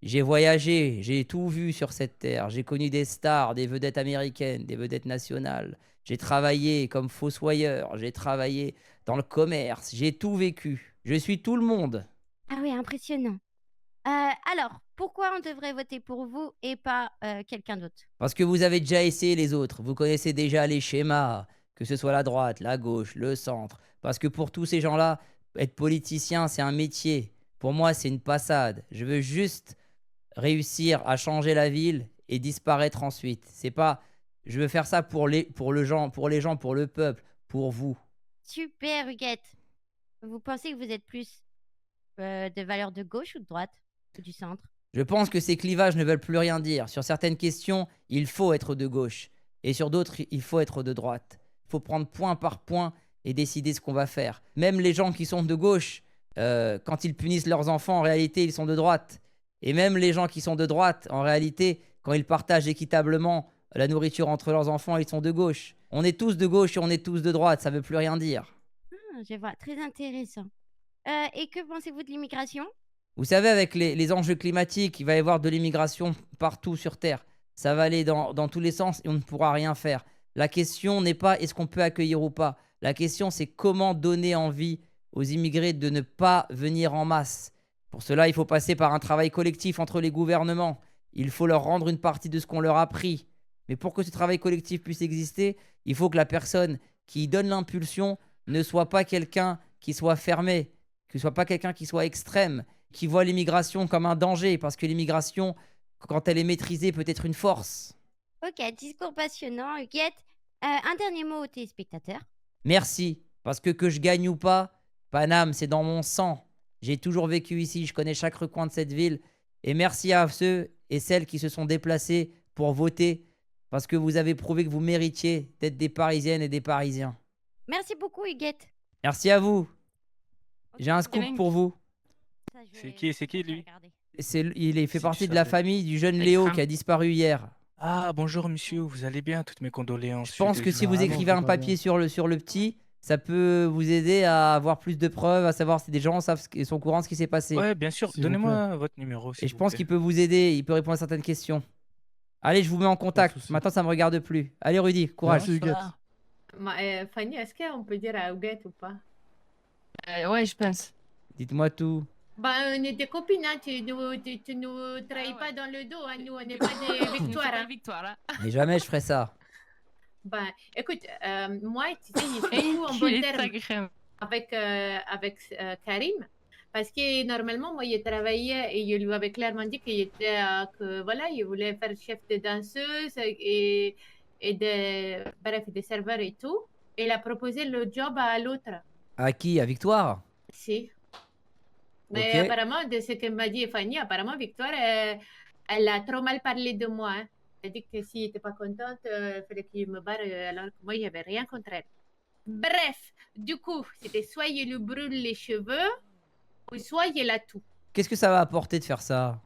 J'ai voyagé, j'ai tout vu sur cette terre. J'ai connu des stars, des vedettes américaines, des vedettes nationales. J'ai travaillé comme fossoyeur. J'ai travaillé dans le commerce. J'ai tout vécu. Je suis tout le monde. Ah oui, impressionnant. Alors, pourquoi on devrait voter pour vous et pas quelqu'un d'autre? Parce que vous avez déjà essayé les autres. Vous connaissez déjà les schémas. Que ce soit la droite, la gauche, le centre. Parce que pour tous ces gens-là, être politicien, c'est un métier. Pour moi, c'est une passade. Je veux juste réussir à changer la ville et disparaître ensuite. C'est pas... Je veux faire ça pour les gens, pour le peuple, pour vous. Super, Huguette. Vous pensez que vous êtes plus de valeur de gauche ou de droite? Ou du centre? Je pense que ces clivages ne veulent plus rien dire. Sur certaines questions, il faut être de gauche. Et sur d'autres, il faut être de droite. Il faut prendre point par point et décider ce qu'on va faire. Même les gens qui sont de gauche, quand ils punissent leurs enfants, en réalité, ils sont de droite. Et même les gens qui sont de droite, en réalité, quand ils partagent équitablement la nourriture entre leurs enfants, ils sont de gauche. On est tous de gauche et on est tous de droite, ça ne veut plus rien dire. Je vois, très intéressant. Et que pensez-vous de l'immigration? Vous savez, avec les enjeux climatiques, il va y avoir de l'immigration partout sur Terre. Ça va aller dans tous les sens et on ne pourra rien faire. La question n'est pas est-ce qu'on peut accueillir ou pas. La question, c'est comment donner envie aux immigrés de ne pas venir en masse. Pour cela, il faut passer par un travail collectif entre les gouvernements. Il faut leur rendre une partie de ce qu'on leur a pris. Mais pour que ce travail collectif puisse exister, il faut que la personne qui donne l'impulsion ne soit pas quelqu'un qui soit fermé, que ce soit pas quelqu'un qui soit extrême, qui voit l'immigration comme un danger, parce que l'immigration, quand elle est maîtrisée, peut être une force. Ok, discours passionnant, Huguette. Un dernier mot aux téléspectateurs. Merci, parce que je gagne ou pas, Paname, c'est dans mon sang. J'ai toujours vécu ici, je connais chaque recoin de cette ville. Et merci à ceux et celles qui se sont déplacés pour voter, parce que vous avez prouvé que vous méritiez d'être des Parisiennes et des Parisiens. Merci beaucoup, Huguette. Merci à vous. J'ai un scoop pour vous. C'est qui lui? Il fait partie de la famille du jeune Léo qui a disparu hier. Ah, bonjour monsieur, vous allez bien? Toutes mes condoléances. Je pense que si vous écrivez un papier sur le petit, ça peut vous aider à avoir plus de preuves, à savoir si des gens sont au courant de ce qui s'est passé. Ouais, bien sûr. Donnez-moi votre numéro. Et je pense qu'il peut vous aider, il peut répondre à certaines questions. Allez, je vous mets en contact. Maintenant, ça me regarde plus. Allez, Rudy, courage. Fanny, est-ce qu'on peut dire à Huguette ou pas? Ouais, je pense. Dites-moi tout. Bah, on est des copines, hein. Tu nous trahis pas dans le dos, hein. Nous, on n'est pas des victoires. Hein. Mais jamais je ferai ça. Bah, écoute, moi, tu sais, j'ai fait beaucoup en bon terme avec Karim. Parce que normalement, moi, il travaillait et je lui avais clairement dit que voilà, il voulait faire chef de danseuse et des serveurs et tout. Et il a proposé le job à l'autre. À qui? À Victoire? Si. Mais apparemment, de ce que m'a dit Fanny, apparemment, Victoire, elle a trop mal parlé de moi. Hein. Elle a dit que s'il n'était pas contente, il fallait qu'il me barre, alors que moi, il n'y avait rien contre elle. Bref, du coup, c'était soit il lui brûle les cheveux, ou soit il a tout. Qu'est-ce que ça va apporter de faire ça?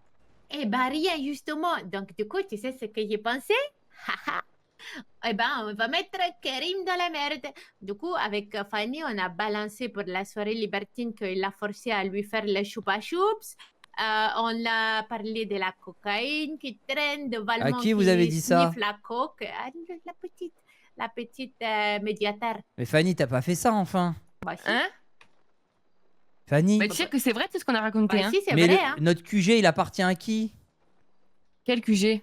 Eh ben, rien, justement. Donc, du coup, tu sais ce que j'ai pensé? Eh ben, on va mettre Karim dans la merde. Du coup, avec Fanny, on a balancé pour la soirée libertine qu'il l'a forcé à lui faire le choupa-choups. On a parlé de la cocaïne qui traîne, de Valmont qui vous avez dit ça? La coke. La petite médiateur. Mais Fanny, t'as pas fait ça, enfin? Bah, si. Hein? Fanny? Bah, tu sais que c'est vrai tout ce qu'on a raconté. Bah, hein. si, c'est Mais vrai. Hein. notre QG, il appartient à qui? Quel QG?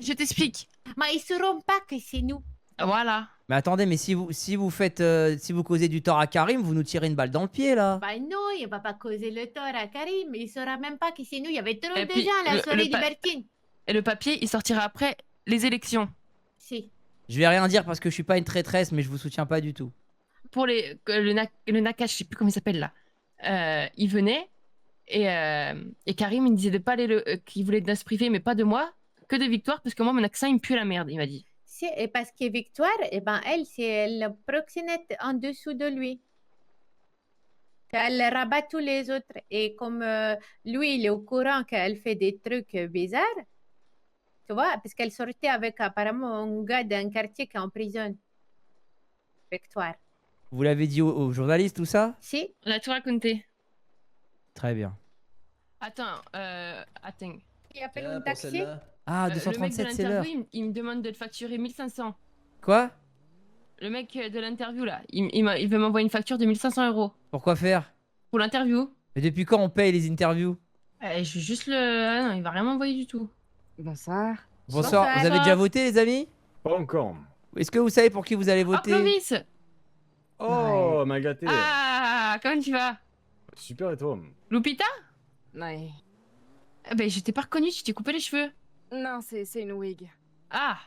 Je t'explique. Mais ils sauront pas que c'est nous. Voilà. Mais attendez, mais si vous faites, si vous causez du tort à Karim, vous nous tirez une balle dans le pied là. Bah non, il va pas causer le tort à Karim. Il saura même pas que c'est nous. Il y avait trop Et de puis, gens à la soirée libertine. Et le papier, il sortira après les élections. Si. Je vais rien dire parce que je suis pas une traîtresse, mais je vous soutiens pas du tout. Pour le Nakash, je sais plus comment il s'appelle là. Il venait et Karim, il me disait de pas aller qu'il voulait d'as privé, mais pas de moi, que de Victoire, parce que moi, mon accent, il me pue la merde, il m'a dit. Si, et parce que Victoire, eh ben, elle, c'est le proxénète en dessous de lui. Elle rabat tous les autres. Et comme lui, il est au courant qu'elle fait des trucs bizarres, tu vois, parce qu'elle sortait avec apparemment un gars d'un quartier qui est en prison. Victoire. Vous l'avez dit aux journalistes, tout ça? Si. On a tout raconté. Très bien. Attends, attends. Il appelle un taxi. Ah, Le mec de 237, c'est l'heure. l'interview, il me demande de le facturer 1500. Quoi? Le mec de l'interview là, il veut m'envoyer une facture de 1500 €. Pourquoi faire? Pour l'interview. Mais depuis quand on paye les interviews? Je vais juste le. Ah non, il va rien m'envoyer du tout. Bonsoir. Bonsoir, vous avez déjà voté, les amis? Pas encore. Est-ce que vous savez pour qui vous allez Oh, voter? Clovis! Oh, m'a gâté. Ah, comment tu vas? Super, et toi? Lupita? Ouais. Ben, je t'ai pas reconnu, tu t'es coupé les cheveux. Non, c'est une wig. Ah!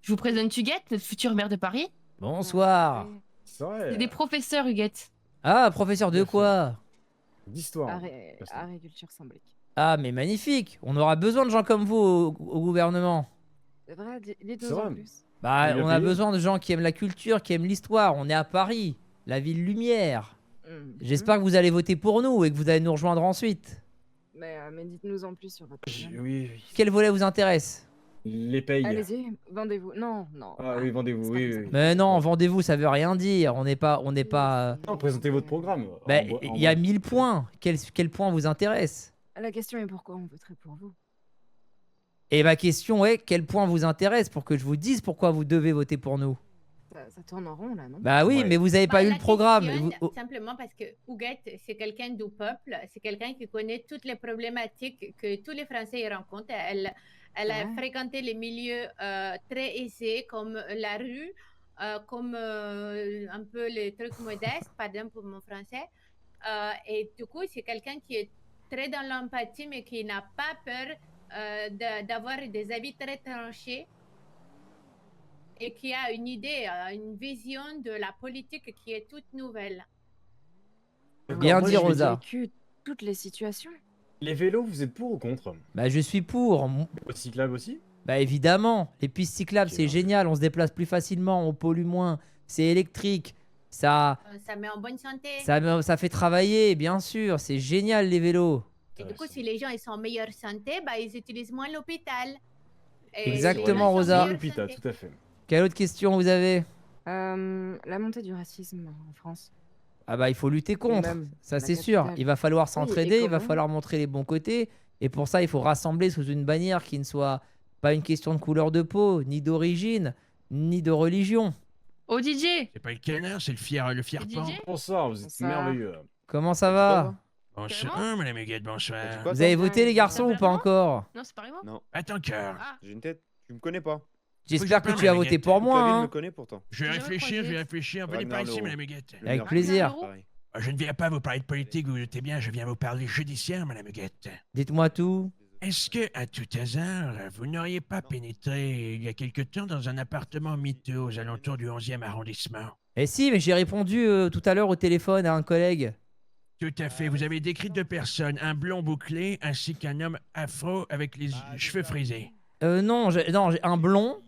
Je vous présente Huguette, notre future maire de Paris. Bonsoir. C'est des professeurs, Huguette. Ah, professeur de quoi? D'histoire. Agriculture symbolique. Ah, mais magnifique. On aura besoin de gens comme vous au gouvernement. C'est vrai, dites-nous en plus. Bah, Il a on a payé besoin de gens qui aiment la culture, qui aiment l'histoire. On est à Paris, la ville lumière. J'espère que vous allez voter pour nous et que vous allez nous rejoindre ensuite. Mais dites-nous en plus sur votre programme. Oui. Quel volet vous intéresse? Les payes. Allez-y, vendez-vous. Non. Ah oui, vendez-vous, oui. Mais non, vendez-vous, ça veut rien dire. On n'est pas. Non, présentez votre programme. Bah, il y a 1000 points. Quel point vous intéresse? La question est pourquoi on voterait pour vous. Et ma question est, quel point vous intéresse pour que je vous dise pourquoi vous devez voter pour nous? Ça tourne en rond là, non? Bah oui, mais vous avez pas eu le programme. Simplement parce que Huguette, c'est quelqu'un du peuple, c'est quelqu'un qui connaît toutes les problématiques que tous les Français y rencontrent. Elle a fréquenté les milieux très aisés comme la rue, comme un peu les trucs modestes, pardon pour mon français. Et du coup, c'est quelqu'un qui est très dans l'empathie, mais qui n'a pas peur d'avoir des avis très tranchés et qui a une idée, une vision de la politique qui est toute nouvelle. Bien dit, Rosa. J'ai vécu toutes les situations. Les vélos, vous êtes pour ou contre? Bah je suis pour. Les cyclables aussi? Bah évidemment. Les pistes cyclables, c'est génial. On se déplace plus facilement, on pollue moins. C'est électrique. Ça met en bonne santé. Ça fait travailler, bien sûr. C'est génial, les vélos. Et du coup, si les gens ils sont en meilleure santé, bah, ils utilisent moins l'hôpital. Exactement, Rosa. L'hôpital, tout à fait. Quelle autre question vous avez? La montée du racisme en France. Ah bah il faut lutter contre, ça c'est sûr. Il va falloir s'entraider, il va falloir montrer les bons côtés. Et pour ça, il faut rassembler sous une bannière qui ne soit pas une question de couleur de peau, ni d'origine, ni de religion. Oh DJ! C'est pas le canard, c'est le fier pan. Bonsoir, vous êtes merveilleux. Comment ça va? Bonsoir, madame Huguette, bonsoir. Vous avez voté les garçons ou pas encore? Non, c'est pas moi. Non. Attends, cœur. J'ai une tête. Tu me connais pas. J'espère que tu as voté pour moi. Kevin Hein. me connaît pourtant. Je vais réfléchir. Venez par ici, madame Huguette. Avec plaisir. Je ne viens pas vous parler de politique, vous doutez bien, je viens vous parler judiciaire, madame Huguette. Dites-moi tout. Est-ce que, à tout hasard, vous n'auriez pas pénétré il y a quelque temps dans un appartement miteux aux alentours du 11e arrondissement? Eh si, mais j'ai répondu tout à l'heure au téléphone à un collègue. Tout à fait, vous avez décrit deux personnes, un blond bouclé ainsi qu'un homme afro avec les cheveux frisés. Non, j'ai un blond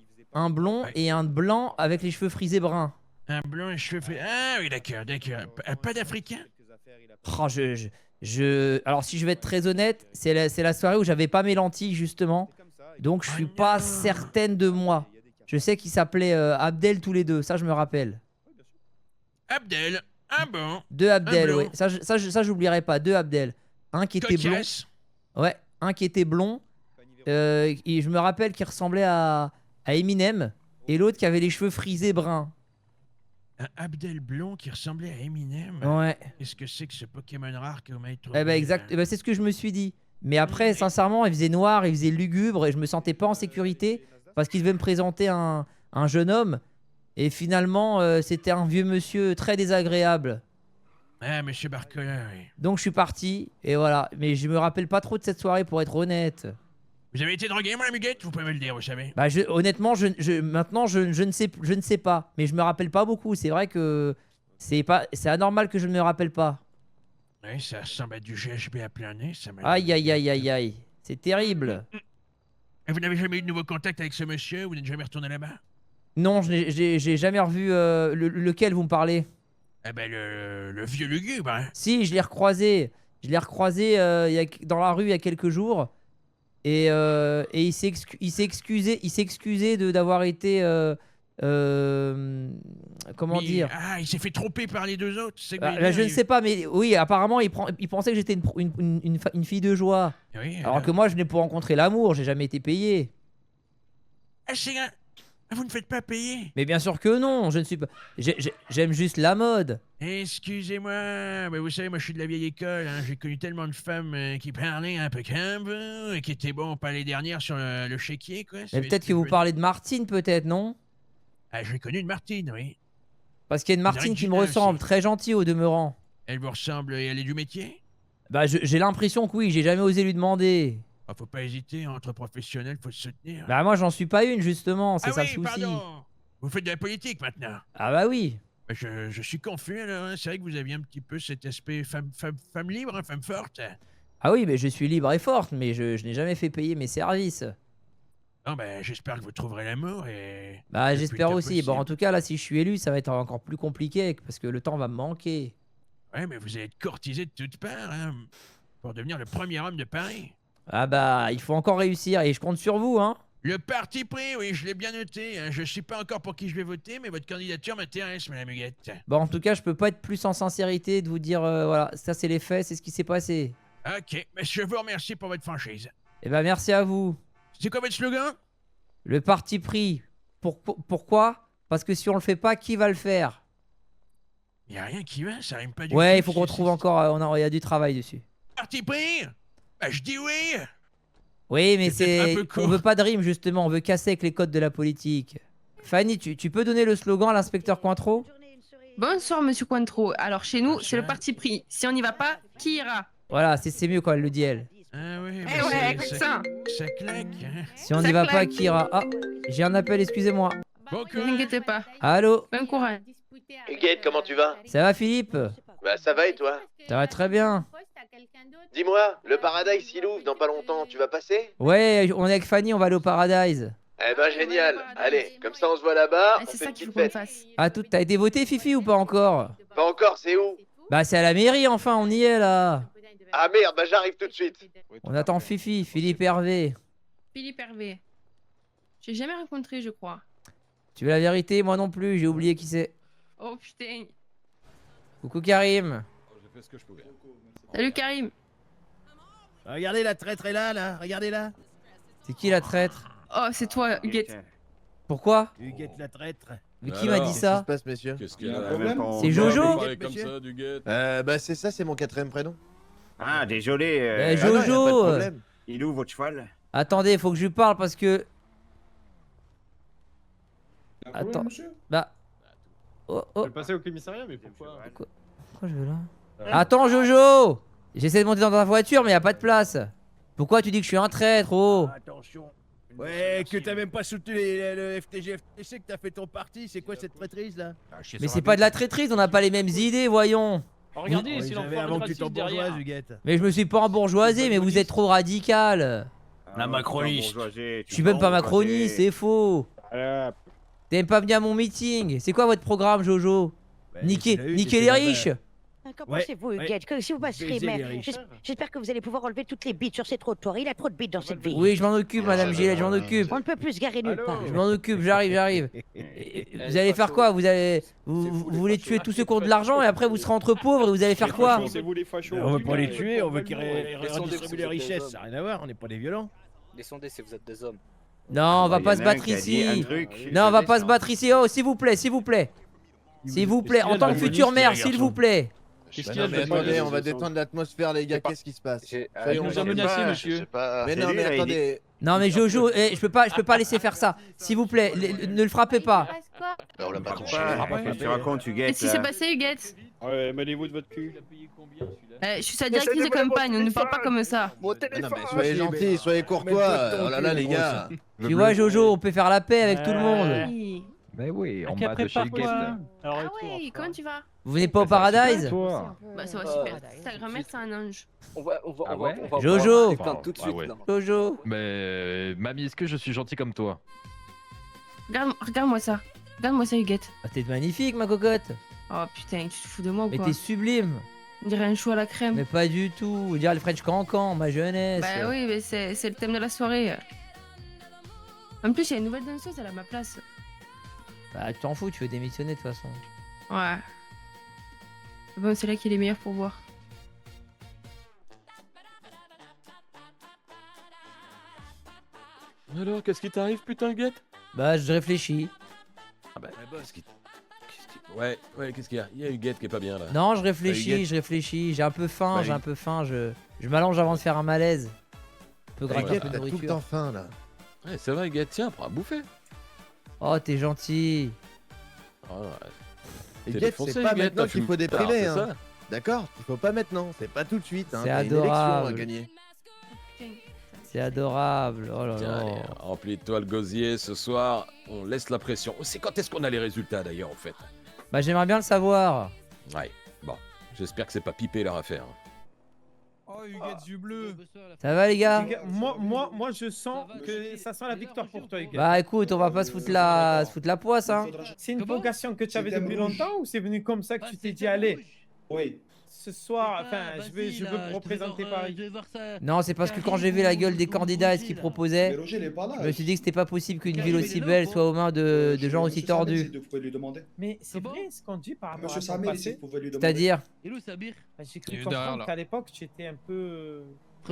et un blanc avec les cheveux frisés bruns. Un blond et cheveux frisés. Ah oui, d'accord. Pas d'Africain? Oh, alors si je vais être très honnête, c'est la soirée où j'avais pas mes lentilles justement. Donc je suis pas certaine de moi. Je sais qu'ils s'appelaient Abdel tous les deux, ça je me rappelle. Abdel, un bon. Deux Abdel, oui. Ça j'oublierai pas, deux Abdel. Un qui était blond. Ouais, un qui était blond. Et je me rappelle qu'il ressemblait à Eminem. Et l'autre qui avait les cheveux frisés bruns. Un Abdel blond qui ressemblait à Eminem? Ouais. Qu'est-ce que c'est que ce Pokémon rare que vous m'avez trouvé? Eh ben exact, c'est ce que je me suis dit. Mais après, sincèrement, il faisait noir, il faisait lugubre et je me sentais pas en sécurité parce qu'il devait me présenter un jeune homme. Et finalement, c'était un vieux monsieur très désagréable. Ah, monsieur Barcola, oui. Donc je suis parti, et voilà. Mais je me rappelle pas trop de cette soirée, pour être honnête. Vous avez été drogué, moi, Muguette? Vous pouvez me le dire, vous savez. Bah, honnêtement, maintenant, je ne sais pas. Mais je me rappelle pas beaucoup. C'est vrai que c'est anormal que je ne me rappelle pas. Oui, ça ressemble à du GHB à plein nez, ça m'a... Aïe, aïe, aïe, aïe, aïe. C'est terrible. Et vous n'avez jamais eu de nouveau contact avec ce monsieur? Vous n'êtes jamais retourné là-bas? Non, j'ai jamais revu lequel vous me parlez. Eh ben, le vieux lugubre, hein. Si, je l'ai recroisé. Je l'ai recroisé dans la rue il y a quelques jours. Et il s'est excusé d'avoir été... comment dire? Ah, il s'est fait tromper par les deux autres. Je ne sais pas, mais oui, apparemment, il pensait que j'étais une fille de joie. Oui, alors que moi, je n'ai pas rencontré l'amour, j'ai jamais été payé. Ah, vous ne faites pas payer? Mais bien sûr que non, je ne suis pas... J'aime juste la mode. Excusez-moi, mais vous savez, moi je suis de la vieille école, hein. J'ai connu tellement de femmes qui parlaient un peu comme vous, et qui étaient bons pas les dernières sur le chéquier, quoi. Mais peut-être que vous parlez de Martine, peut-être, non? Ah, j'ai connu une Martine, oui. Parce qu'il y a une Martine qui me ressemble, très gentille au demeurant. Elle vous ressemble et elle est du métier? Bah, j'ai l'impression que oui, j'ai jamais osé lui demander. Ah, faut pas hésiter, entre professionnels, faut se soutenir. Bah, moi, j'en suis pas une, justement, c'est ça le souci. Pardon. Vous faites de la politique maintenant? Ah bah oui. Bah, je suis confus, alors, hein. C'est vrai que vous aviez un petit peu cet aspect femme libre, hein, femme forte. Ah oui, mais je suis libre et forte, mais je n'ai jamais fait payer mes services. Non, ben, j'espère que vous trouverez l'amour et... Bah, le plus j'espère tôt aussi. possible. Bon, en tout cas, là, si je suis élu, ça va être encore plus compliqué, parce que le temps va me manquer. Ouais, mais vous allez être courtisé de toutes parts, hein, pour devenir le premier homme de Paris. Ah bah, il faut encore réussir, et je compte sur vous, hein. Le parti pris, oui, je l'ai bien noté. Hein. Je sais pas encore pour qui je vais voter, mais votre candidature m'intéresse, madame Huguette. Bon, en tout cas, je peux pas être plus en sincérité de vous dire, voilà, ça c'est les faits, c'est ce qui s'est passé. Ok, mais je vous remercie pour votre franchise. Eh ben, merci à vous. C'est quoi votre slogan? Le parti pris. Pourquoi? Parce que si on le fait pas, qui va le faire? Y a rien qui va, ça rime pas du tout. Ouais, il faut qu'on trouve encore, il y a du travail dessus. Parti pris? Bah, je dis oui. Oui, mais peut-être un peu court. on veut pas de rime, justement, on veut casser avec les codes de la politique. Fanny, tu peux donner le slogan à l'inspecteur Cointreau? Bonsoir, monsieur Cointreau. Alors, chez nous, c'est le parti pris. Si on n'y va pas, qui ira? Voilà, c'est mieux quand elle le dit, elle. Ah oui, Eh ouais, écoute ça. Ça claque. Hein. Si on n'y va pas, qui ira? Ah, j'ai un appel, excusez-moi. Bon Ne vous inquiétez pas. Allô? Bon courage. Huguette, comment tu vas? Ça va, Philippe? Bah ça va et toi? Ça va très bien. Dis-moi, le Paradise il ouvre dans pas longtemps, tu vas passer? Ouais, on est avec Fanny, on va aller au Paradise. Eh ben génial, allez, comme ça on se voit là-bas, on C'est fait ça une qu'il petite faut qu'on fête. fasse. Ah, t'as été voté, Fifi, ou pas encore? Pas encore, c'est où? Bah, c'est à la mairie, enfin, on y est, là. Ah merde, bah j'arrive tout de suite. On attend Fifi, Philippe Hervé. Philippe Hervé. J'ai jamais rencontré, je crois. Tu veux la vérité? Moi non plus, j'ai oublié qui c'est. Oh putain. Coucou Karim. J'ai fait ce que je pouvais. Salut Karim. Regardez la traître est là, regardez-la. C'est qui la traître? Oh, c'est toi, Huguette. Pourquoi? Huguette la traître. Mais qui m'a dit ça? Qu'est-ce qui se passe, messieurs? Qu'est-ce qu'il y Il y a a un problème? C'est Jojo? Comme ça, du guette. Bah c'est ça, c'est mon 4e prénom. Ah, désolé. Eh, Ah non, y a pas de Jojo! problème. Il est où votre cheval? Attendez, faut que je lui parle parce que... Attends, bah... Oh, Je oh, vais passer au commissariat, mais pourquoi? pourquoi je vais là? Attends, Jojo! J'essaie de monter dans ta voiture, mais y a pas de place. Pourquoi tu dis que je suis un traître, oh? Attention. Ouais, que t'as même pas soutenu le FTG FTC, que t'as fait ton parti, c'est quoi cette traîtrise là? Mais c'est pas de la traîtrise, on n'a pas les mêmes idées, voyons. Regardez, Oh, c'est ils avaient l'enfoiré avant de que tu raciste derrière. t'embourgeoises, Huguette. Mais je me suis pas embourgeoisé, mais vous êtes trop radical. La macroniste. Je suis même pas macroniste, c'est faux. T'es même pas venu à mon meeting. C'est quoi votre programme, Jojo? Niquer les riches? Qu'en pensez-vous, Huguette? Que si vous passerez, Baiser les mais riches. j'espère que vous allez pouvoir enlever toutes les bites sur ces trottoirs. Il y a trop de bites dans cette ville. Oui, je m'en occupe, madame Gillette, je m'en occupe. On ne peut plus se garer nulle part. Je m'en occupe, j'arrive. Vous allez faire quoi? Vous voulez tuer tous ceux qui ont de l'argent et après vous serez entre pauvres et vous allez faire quoi? C'est vous les fachos. On veut pas les tuer, on veut qu'ils redistribuent les richesses, ça n'a rien à voir, on n'est pas des violents. Descendez si vous êtes des hommes. Non, on va pas se battre ici. Non, on va pas se battre ici. Oh, s'il vous plaît, s'il vous plaît. S'il vous plaît, en tant que futur maire, s'il vous plaît. Qu'est-ce Mais attendez, on va détendre l'atmosphère, les gars, qu'est-ce qui se passe? Il nous a menacé, monsieur. Mais non, mais attendez. Non mais Jojo, je peux pas laisser faire ça. S'il vous plaît, ne le frappez pas. quoi? On l'a pas touché. Qu'est-ce que tu racontes, Huguette? Qu'est-ce qui s'est passé, Huguette? Ouais, mêlez-vous de votre cul. Je suis sa directrice de campagne, on ne parle pas comme ça. Non, mais soyez gentils, soyez courtois. Oh là là, les gars. Tu vois, Jojo, on peut faire la paix avec tout le monde. Oui. Mais oui, en Ok, bas de chez Guest. Ah oui, comment tu vas? Vous venez pas au Paradise? Bah ça va super. Ta grand-mère c'est un ange. Ah ouais Jojo. tout de suite. Jojo. Mais mamie, est-ce que je suis gentil comme toi? Regarde-moi ça. Regarde-moi ça, Huguette. Ah, t'es magnifique, ma cocotte. Oh putain, tu te fous de moi ou Mais quoi? t'es sublime. On dirait un chou à la crème. Mais pas du tout. On dirait le French Cancan, ma jeunesse. Bah oui, mais c'est le thème de la soirée. En plus, il y a une nouvelle danseuse, elle a ma place. Bah, tu t'en fous, tu veux démissionner de toute façon. Ouais. Bon, c'est là qu'il est meilleur pour voir. Alors, qu'est-ce qui t'arrive, putain, Guette? Bah, je réfléchis. Ah bah, Ouais, qu'est-ce qu'il y a? Il y a Huguette qui est pas bien là. Non, je réfléchis, Huguette. je réfléchis. J'ai un peu faim, Bah, j'ai un peu faim. Je m'allonge avant de faire un malaise. Un peu gratter un peu de T'as tout le nourriture. temps faim là. Ouais, c'est vrai, Huguette, tiens, prends à bouffer. Oh, t'es gentil. Oh, ouais. Et T'es Guette, défoncé, c'est pas Huguette, maintenant t'as qu'il fumé faut plus tard, déprimer. c'est Hein. ça D'accord? Il faut pas maintenant, c'est pas tout de suite. Hein. C'est T'as une élection à adorable. gagner. C'est adorable. Oh là Tiens, là. allez, remplis-toi le gosier ce soir, on laisse la pression. C'est quand est-ce qu'on a les résultats d'ailleurs en fait? Bah, j'aimerais bien le savoir. Ouais, bon, j'espère que c'est pas pipé leur affaire. Oh, Huguette, yeux bleus. Ça va, les gars? Moi, je sens que ça sent la victoire pour toi, Huguette. Bah, écoute, on va pas se foutre la poisse, hein. C'est une vocation que tu avais depuis longtemps ou c'est venu comme ça que tu t'es dit, allez, oui, ce soir, enfin, je veux me représenter Paris. Non, c'est parce que quand j'ai vu la gueule des candidats et ce qu'ils proposaient, je me suis dit que c'était pas possible qu'une ville aussi belle soit aux mains de gens aussi tordus. Mais c'est vrai ce qu'on dit par rapport à ton Samir, passé. C'est-à-dire? J'ai cru comprendre qu'à l'époque, tu étais un peu...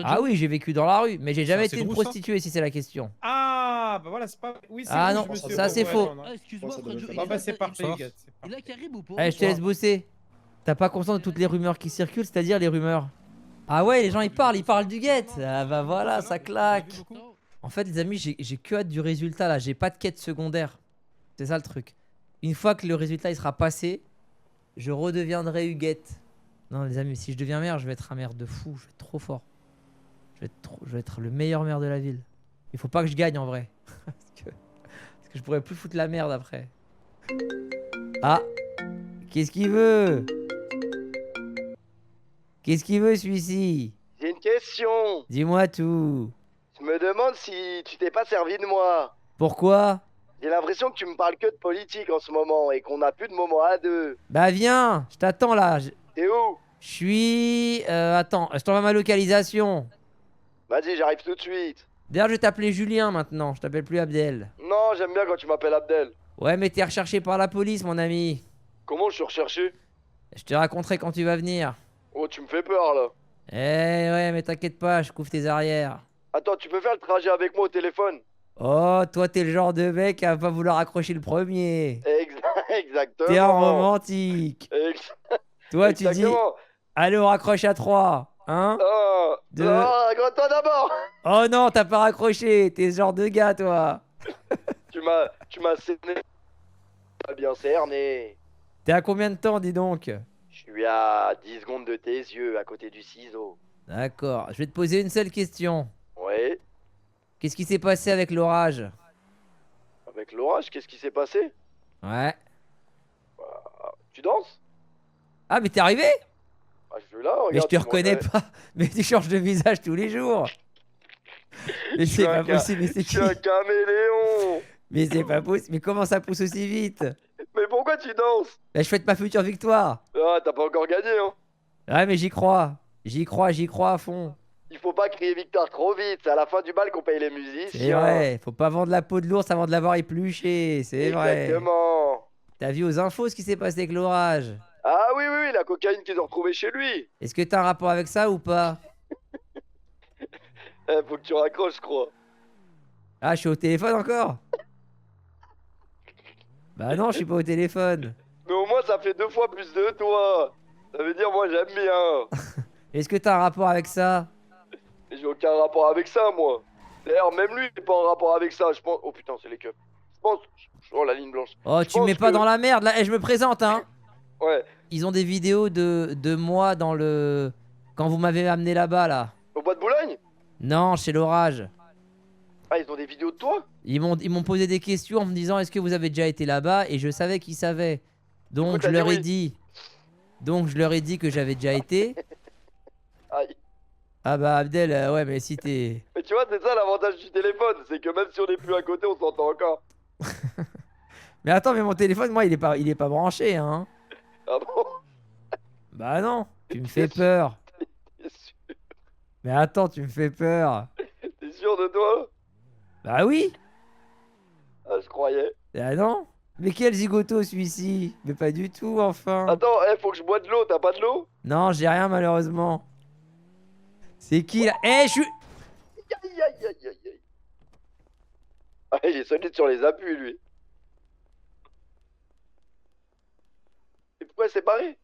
Ah oui, j'ai vécu dans la rue, mais j'ai jamais Ça, été c'est une drôle, ça. prostituée si c'est la question. Ah, bah voilà, c'est pas... Oui, c'est Ah bon, non, je me suis ça, c'est répondre, faux. non. Excuse-moi, Bon, bah c'est parfait, Huguette. Allez, je te laisse bosser. T'as pas conscience de toutes les rumeurs qui circulent, c'est-à-dire les rumeurs? Ah ouais, les gens ils parlent du Guette. Ah bah voilà, ça claque. En fait, les amis, j'ai que hâte du résultat là, j'ai pas de quête secondaire. C'est ça le truc. Une fois que le résultat il sera passé, je redeviendrai Huguette. Non, les amis, si je deviens maire, je vais être un maire de fou, je vais être trop fort. Je vais être le meilleur maire de la ville. Il faut pas que je gagne en vrai. parce que je pourrais plus foutre la merde après. Ah, qu'est-ce qu'il veut? Qu'est-ce qu'il veut celui-ci? J'ai une question. Dis-moi tout. Je me demande si tu t'es pas servi de moi. Pourquoi? J'ai l'impression que tu me parles que de politique en ce moment et qu'on n'a plus de moments à deux. Bah viens, je t'attends là. T'es où? Je suis... attends, je t'envoie ma localisation. Vas-y, j'arrive tout de suite. D'ailleurs, je vais t'appeler Julien maintenant, je t'appelle plus Abdel. Non, j'aime bien quand tu m'appelles Abdel. Ouais, mais t'es recherché par la police, mon ami. Comment je suis recherché? Je te raconterai quand tu vas venir. Oh, tu me fais peur là. Eh ouais, mais t'inquiète pas, je couvre tes arrières. Attends, tu peux faire le trajet avec moi au téléphone? Oh, toi, t'es le genre de mec à pas vouloir accrocher le premier. Exactement. T'es un romantique. Toi, tu dis... Exactement. Allez, on raccroche à 3. Hein? Deux. Non, raconte-toi d'abord. Oh non, t'as pas raccroché. T'es ce genre de gars, toi. Tu m'as cerné. T'as bien cerné. T'es à combien de temps, dis donc? Je suis à 10 secondes de tes yeux, à côté du ciseau. D'accord, je vais te poser une seule question. Ouais. Qu'est-ce qui s'est passé avec l'orage? Avec l'orage, qu'est-ce qui s'est passé? Ouais. Tu danses? Ah, mais t'es arrivé? Ah, je suis là, regarde. Mais je te tu reconnais vois, pas. Mais tu changes de visage tous les jours. Mais c'est pas possible, mais c'est Je qui? suis un caméléon. Mais c'est pas possible. Mais comment ça pousse aussi vite? Mais pourquoi tu danses? Bah, je fête ma future victoire. Ah, t'as pas encore gagné, hein. Ouais, mais j'y crois. J'y crois à fond. Il faut pas crier victoire trop vite, c'est à la fin du bal qu'on paye les musiciens. C'est vrai, faut pas vendre la peau de l'ours avant de l'avoir épluché, c'est vrai. Exactement. T'as vu aux infos ce qui s'est passé avec l'orage? Ah oui, la cocaïne qu'ils ont retrouvée chez lui. Est-ce que t'as un rapport avec ça ou pas? Faut que tu raccroches, je crois. Ah, je suis au téléphone encore? Bah non, je suis pas au téléphone. Mais au moins, ça fait 2 fois plus de toi. Ça veut dire, moi, j'aime bien. Est-ce que t'as un rapport avec ça? J'ai aucun rapport avec ça, moi. D'ailleurs, même lui, il est pas en rapport avec ça, je pense. Oh putain, c'est les cups. pense. Oh, la ligne blanche. Oh, tu me mets pas dans la merde là. Eh, je me présente, hein. Ouais. Ils ont des vidéos de moi dans le. Quand vous m'avez amené là-bas, là. Au bois de Boulogne? Non, chez l'orage. Ah, ils ont des vidéos de toi? Ils m'ont posé des questions en me disant est-ce que vous avez déjà été là-bas, et je savais qu'ils savaient. Donc Écoute, je leur ai oui. dit. Donc je leur ai dit que j'avais déjà été. Aïe. Ah bah Abdel, ouais mais si t'es. Mais tu vois, c'est ça l'avantage du téléphone, c'est que même si on est plus à côté, on s'entend encore. Mais attends, mais mon téléphone, moi il est pas branché, hein. Ah bon? Bah non, tu me fais peur. Mais attends, tu me fais peur. T'es sûr de toi? Bah oui. Ah, je croyais. Ah non. Mais quel zigoto celui-ci? Mais pas du tout, enfin. Attends, faut que je bois de l'eau, t'as pas de l'eau? Non, j'ai rien malheureusement. C'est qui là? Eh, je suis. Aïe, aïe, aïe, aïe, aïe. Ah, il est solide sur les appuis, lui. Et pourquoi il s'est barré?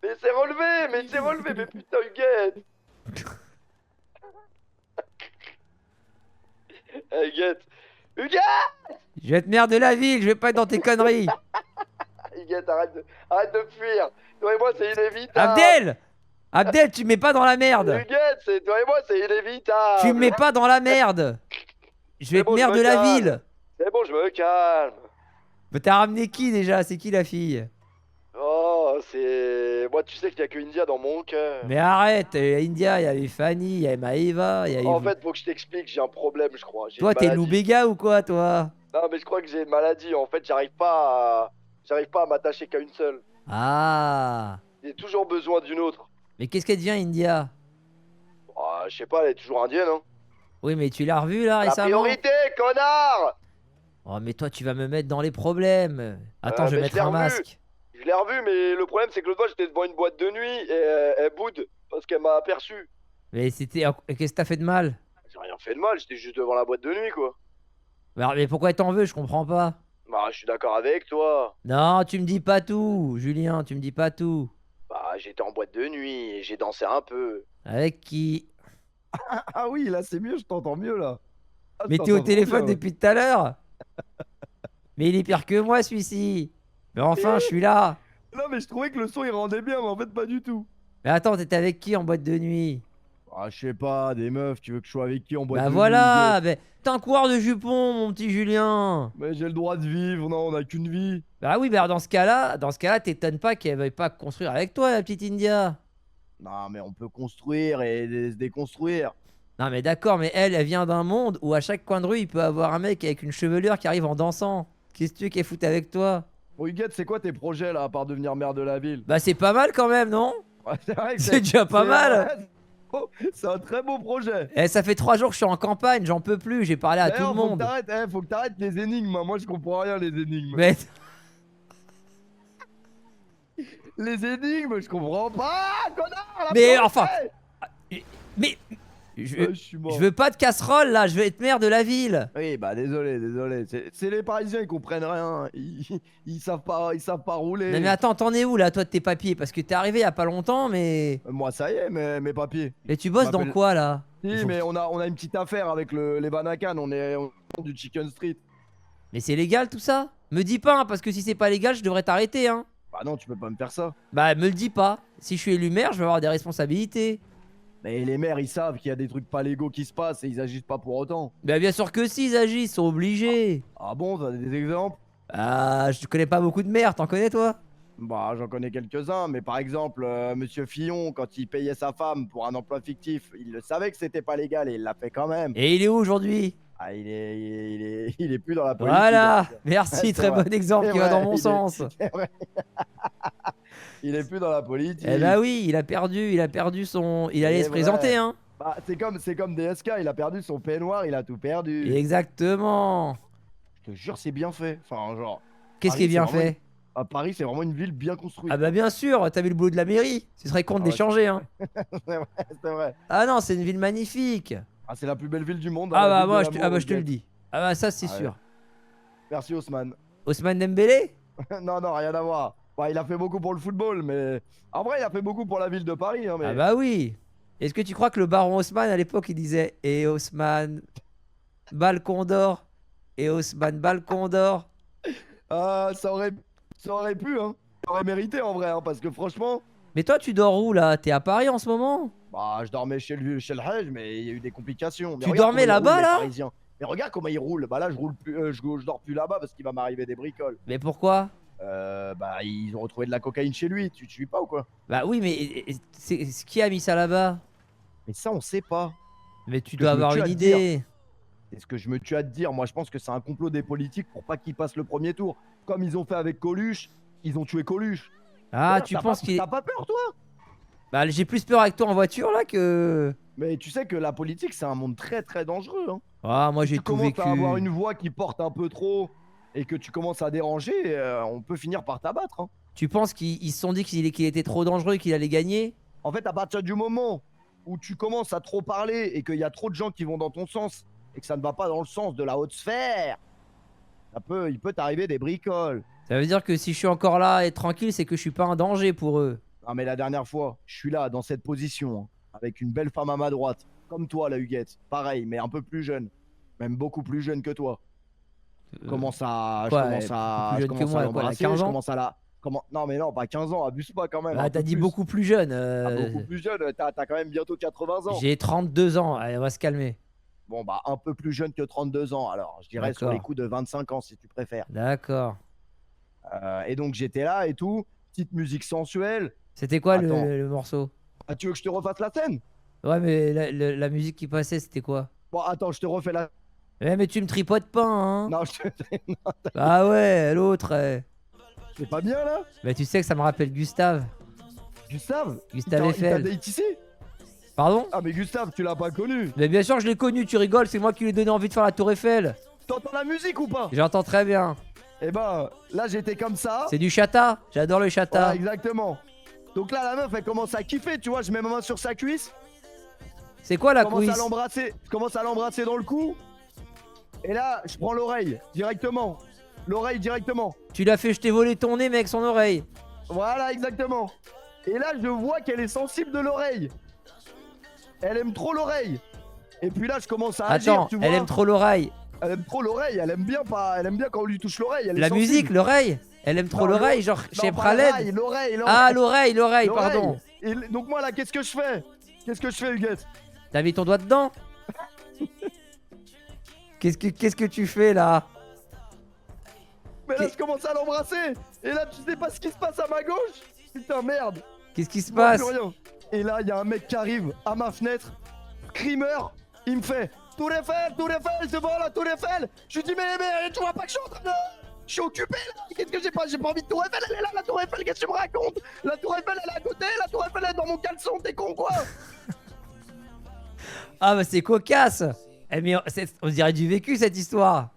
Mais il s'est relevé, mais il s'est relevé, mais putain, Huguette. Hey, Huguette. Huguette! Je vais être maire de la ville, je vais pas être dans tes conneries. Huguette, arrête de fuir. Toi et moi, c'est inévitable. Abdel! Abdel, tu me mets pas dans la merde. Huguette, toi et moi, c'est inévitable. Tu me mets pas dans la merde. Je vais être bon, maire je me de la calme. ville. C'est bon, je me calme. Mais t'as ramené qui déjà? C'est qui la fille? Oh, c'est... Moi, tu sais qu'il y a que India dans mon cœur. Mais arrête, il y a India, il y avait Fanny, il y avait Maëva, il y avait... En fait, faut que je t'explique, j'ai un problème, je crois. J'ai Toi, une t'es maladie. Loubega ou quoi, toi? Non, mais je crois que j'ai une maladie. En fait, j'arrive pas à m'attacher qu'à une seule. Ah. J'ai toujours besoin d'une autre. Mais qu'est-ce qu'elle devient, India? Ah, je sais pas, elle est toujours indienne, hein. Oui, mais tu l'as revue, là, La récemment? priorité, connard! Oh, mais toi, tu vas me mettre dans les problèmes. Attends, je vais mais mettre l'ai un revu. masque. Je l'ai revu, mais le problème, c'est que l'autre fois, j'étais devant une boîte de nuit et elle boude parce qu'elle m'a aperçu. Mais c'était... Qu'est-ce que t'as fait de mal? J'ai rien fait de mal, j'étais juste devant la boîte de nuit, quoi. Mais pourquoi t'en veux? Je comprends pas. Bah, je suis d'accord avec toi. Non, tu me dis pas tout, Julien, tu me dis pas tout. Bah, j'étais en boîte de nuit et j'ai dansé un peu. Avec qui? Ah oui, là c'est mieux, je t'entends mieux là. Ah, je Mais t'es au t'entends téléphone bien, ouais. depuis tout à l'heure. Mais il est pire que moi, celui-ci. Mais enfin, je suis là. Non mais je trouvais que le son il rendait bien, mais en fait pas du tout. Mais attends, t'étais avec qui en boîte de nuit? Ah je sais pas, des meufs, tu veux que je sois avec qui en boîte Bah de voilà, nuit, bah, t'es un coureur de jupons, mon petit Julien. Mais j'ai le droit de vivre, non, on a qu'une vie. Bah oui, bah dans ce cas-là, t'étonnes pas qu'elle veuille pas construire avec toi, la petite India. Non mais on peut construire et se déconstruire. Non mais d'accord, mais elle vient d'un monde où à chaque coin de rue, il peut avoir un mec avec une chevelure qui arrive en dansant. Qu'est-ce que tu veux qu'elle foute avec toi? Bon Huguette, c'est quoi tes projets là, à part devenir maire de la ville? Bah c'est pas mal quand même, non? Ouais, c'est vrai que C'est déjà pas mal. Oh, c'est un très beau projet. Eh, ça fait 3 jours que je suis en campagne, j'en peux plus, j'ai parlé à tout le monde. Faut que t'arrêtes les énigmes, moi je comprends rien les énigmes. Mais... Les énigmes, je comprends pas, connard la Mais planche, enfin... hey. Mais... je suis mort. Je veux pas de casserole là, je veux être maire de la ville. Oui, bah désolé. C'est les Parisiens, ils comprennent rien. Ils savent pas rouler. Non mais attends, t'en es où là, toi, de tes papiers? Parce que t'es arrivé il y a pas longtemps, mais... Moi, ça y est, mes papiers. Et tu bosses Je dans m'appelle- quoi là? Si, mais on a une petite affaire avec les Vanakan. On est du Chicken Street. Mais c'est légal tout ça? Me dis pas, hein, parce que si c'est pas légal, je devrais t'arrêter, hein. Bah non, tu peux pas me faire ça. Bah me le dis pas. Si je suis élu maire, je vais avoir des responsabilités. Mais les maires, ils savent qu'il y a des trucs pas légaux qui se passent et ils agissent pas pour autant. Bah bien sûr que si, ils agissent, ils sont obligés. Ah bon, t'as des exemples? Ah, je connais pas beaucoup de maires, t'en connais toi? Bah, j'en connais quelques-uns, mais par exemple, Monsieur Fillon, quand il payait sa femme pour un emploi fictif, il le savait que c'était pas légal et il l'a fait quand même. Et il est où aujourd'hui? Ah, il est plus dans la politique. Voilà, donc. merci, Ouais, très bon exemple C'est qui va vrai, dans mon sens. c'est vrai. Il est plus dans la politique. Eh bah oui, il a perdu son... Il allait C'est se vrai. présenter, hein. Bah, c'est comme DSK, il a perdu son peignoir, il a tout perdu. Exactement. Je te jure, c'est bien fait. Enfin, genre. Qu'est-ce qui est bien fait? À Paris, c'est vraiment une ville bien construite. Ah bah bien sûr, t'as vu le boulot de la mairie. Ce serait con Ah ouais, d'échanger, hein. c'est vrai. Ah non, c'est une ville magnifique. Ah, c'est la plus belle ville du monde. Ah la bah ville de moi, l'amour, je te le Huguette. dis. Ah bah ça, c'est Ah ouais. sûr. Merci Haussmann. Ousmane Dembélé? Non, rien à voir. Bah, il a fait beaucoup pour le football, mais en vrai, il a fait beaucoup pour la ville de Paris. Hein, mais... Ah bah oui. Est-ce que tu crois que le baron Haussmann à l'époque il disait: Eh Haussmann, balcon d'or, et Haussmann Balcon d'Or. Ah, ça aurait pu, hein. Ça aurait mérité en vrai, hein, parce que franchement. Mais toi, tu dors où là? T'es à Paris en ce moment? Bah, je dormais chez le Hajj, mais il y a eu des complications. Mais Tu regarde dormais comment ils là-bas, roulent, les là? Parisiens. Mais regarde comment ils roulent. Bah là, je roule plus, je dors plus là-bas parce qu'il va m'arriver des bricoles. Mais pourquoi? Bah, ils ont retrouvé de la cocaïne chez lui. Tu suis pas ou quoi? Bah oui, mais c'est qui a mis ça là-bas? Mais ça, on sait pas. Mais tu Ce que dois je me avoir tue une à te dire. idée. C'est ce que je me tue à te dire. Moi, je pense que c'est un complot des politiques pour pas qu'ils passent le premier tour. Comme ils ont fait avec Coluche, ils ont tué Coluche. Ah, D'ailleurs, tu penses qu'il. T'as pas peur, toi? Bah, j'ai plus peur avec toi en voiture là que. Mais tu sais que la politique, c'est un monde très très dangereux. Hein. Ah, moi j'ai Tu tout commences vécu. à avoir une voix qui porte un peu trop et que tu commences à déranger, on peut finir par t'abattre. Hein. Tu penses qu'ils se sont dit qu'il était trop dangereux et qu'il allait gagner? En fait, à partir du moment où tu commences à trop parler et qu'il y a trop de gens qui vont dans ton sens et que ça ne va pas dans le sens de la haute sphère, il peut t'arriver des bricoles. Ça veut dire que si je suis encore là et tranquille, c'est que je suis pas un danger pour eux. Non mais la dernière fois, je suis là, dans cette position, hein, avec une belle femme à ma droite, comme toi la Huguette, pareil, mais un peu plus jeune, même beaucoup plus jeune que toi. Je commence à l'embrasser, je commence à la... Non mais non, pas 15 ans, abuse pas quand même. Ah, t'as dit beaucoup plus jeune. Beaucoup plus jeune, t'as quand même bientôt 80 ans. J'ai 32 ans, allez, on va se calmer. Bon bah un peu plus jeune que 32 ans, alors je dirais sur les coups de 25 ans si tu préfères. D'accord. Et donc j'étais là et tout, petite musique sensuelle. C'était quoi le morceau? Ah, tu veux que je te refasse la scène? Ouais, mais la musique qui passait, c'était quoi? Bon, attends, je te refais la... Ouais, mais tu me tripotes pas, hein? Non, je te... Ah ouais, l'autre. C'est pas bien, là? Bah, tu sais que ça me rappelle Gustave. Gustave Gustave Eiffel. Il t'a date ici? Pardon? Ah, mais Gustave, tu l'as pas connu? Mais bien sûr, je l'ai connu, tu rigoles, c'est moi qui lui ai donné envie de faire la Tour Eiffel. T'entends la musique ou pas? J'entends très bien. Eh ben, là, j'étais comme ça. C'est du chata, j'adore le chata. Ouais, exactement. Donc là, la meuf, elle commence à kiffer, tu vois, je mets ma main sur sa cuisse. C'est quoi la cuisse? Je commence à l'embrasser dans le cou. Et là, je prends l'oreille, directement. L'oreille, directement. Tu l'as fait, je t'ai volé ton nez, mais avec son oreille. Voilà, exactement. Et là, je vois qu'elle est sensible de l'oreille. Elle aime trop l'oreille. Et puis là, je commence à agir, Attends, tu vois. elle aime trop l'oreille. Elle aime trop l'oreille, elle aime bien quand on lui touche l'oreille. La musique, l'oreille. Elle aime trop l'oreille, genre chez Praled. L'oreille. Ah, l'oreille, pardon. Et donc moi là, qu'est-ce que je fais? Huguette? T'as mis ton doigt dedans? Qu'est-ce que tu fais là? Mais là, je commence à l'embrasser. Et là, tu sais pas ce qui se passe à ma gauche? Putain, merde. Qu'est-ce qui se passe? Plus rien. Et là, il y a un mec qui arrive à ma fenêtre, screamer. Il me fait Tour Eiffel, c'est bon la Tour Eiffel. Je lui dis mais tu vois pas que je suis en train de... Je suis occupé là. Qu'est-ce que j'ai pas de Tour Eiffel, elle est là, la Tour Eiffel, qu'est-ce que tu me racontes? La Tour Eiffel, elle est à côté, la Tour Eiffel, elle est dans mon caleçon, t'es con quoi? Ah bah c'est cocasse. Eh mais on dirait du vécu cette histoire.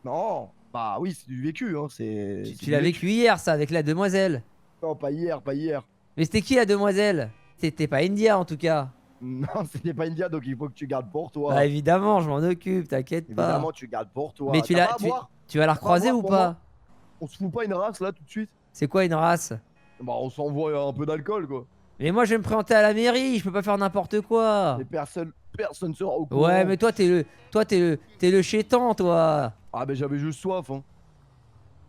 Non, bah oui, c'est du vécu, hein, Tu l'as vécu hier ça, avec la demoiselle. Non, pas hier. Mais c'était qui la demoiselle? C'était pas India en tout cas. Non, c'était pas India, donc il faut que tu gardes pour toi. Bah évidemment, je m'en occupe, t'inquiète pas. Évidemment, tu gardes pour toi. Mais tu vas la recroiser ou pas? On se fout pas une race là tout de suite? C'est quoi une race? Bah on s'envoie un peu d'alcool quoi. Mais moi je vais me présenter à la mairie, je peux pas faire n'importe quoi. Mais personne sera au courant. Ouais mais toi t'es le chétan toi. Ah mais j'avais juste soif hein.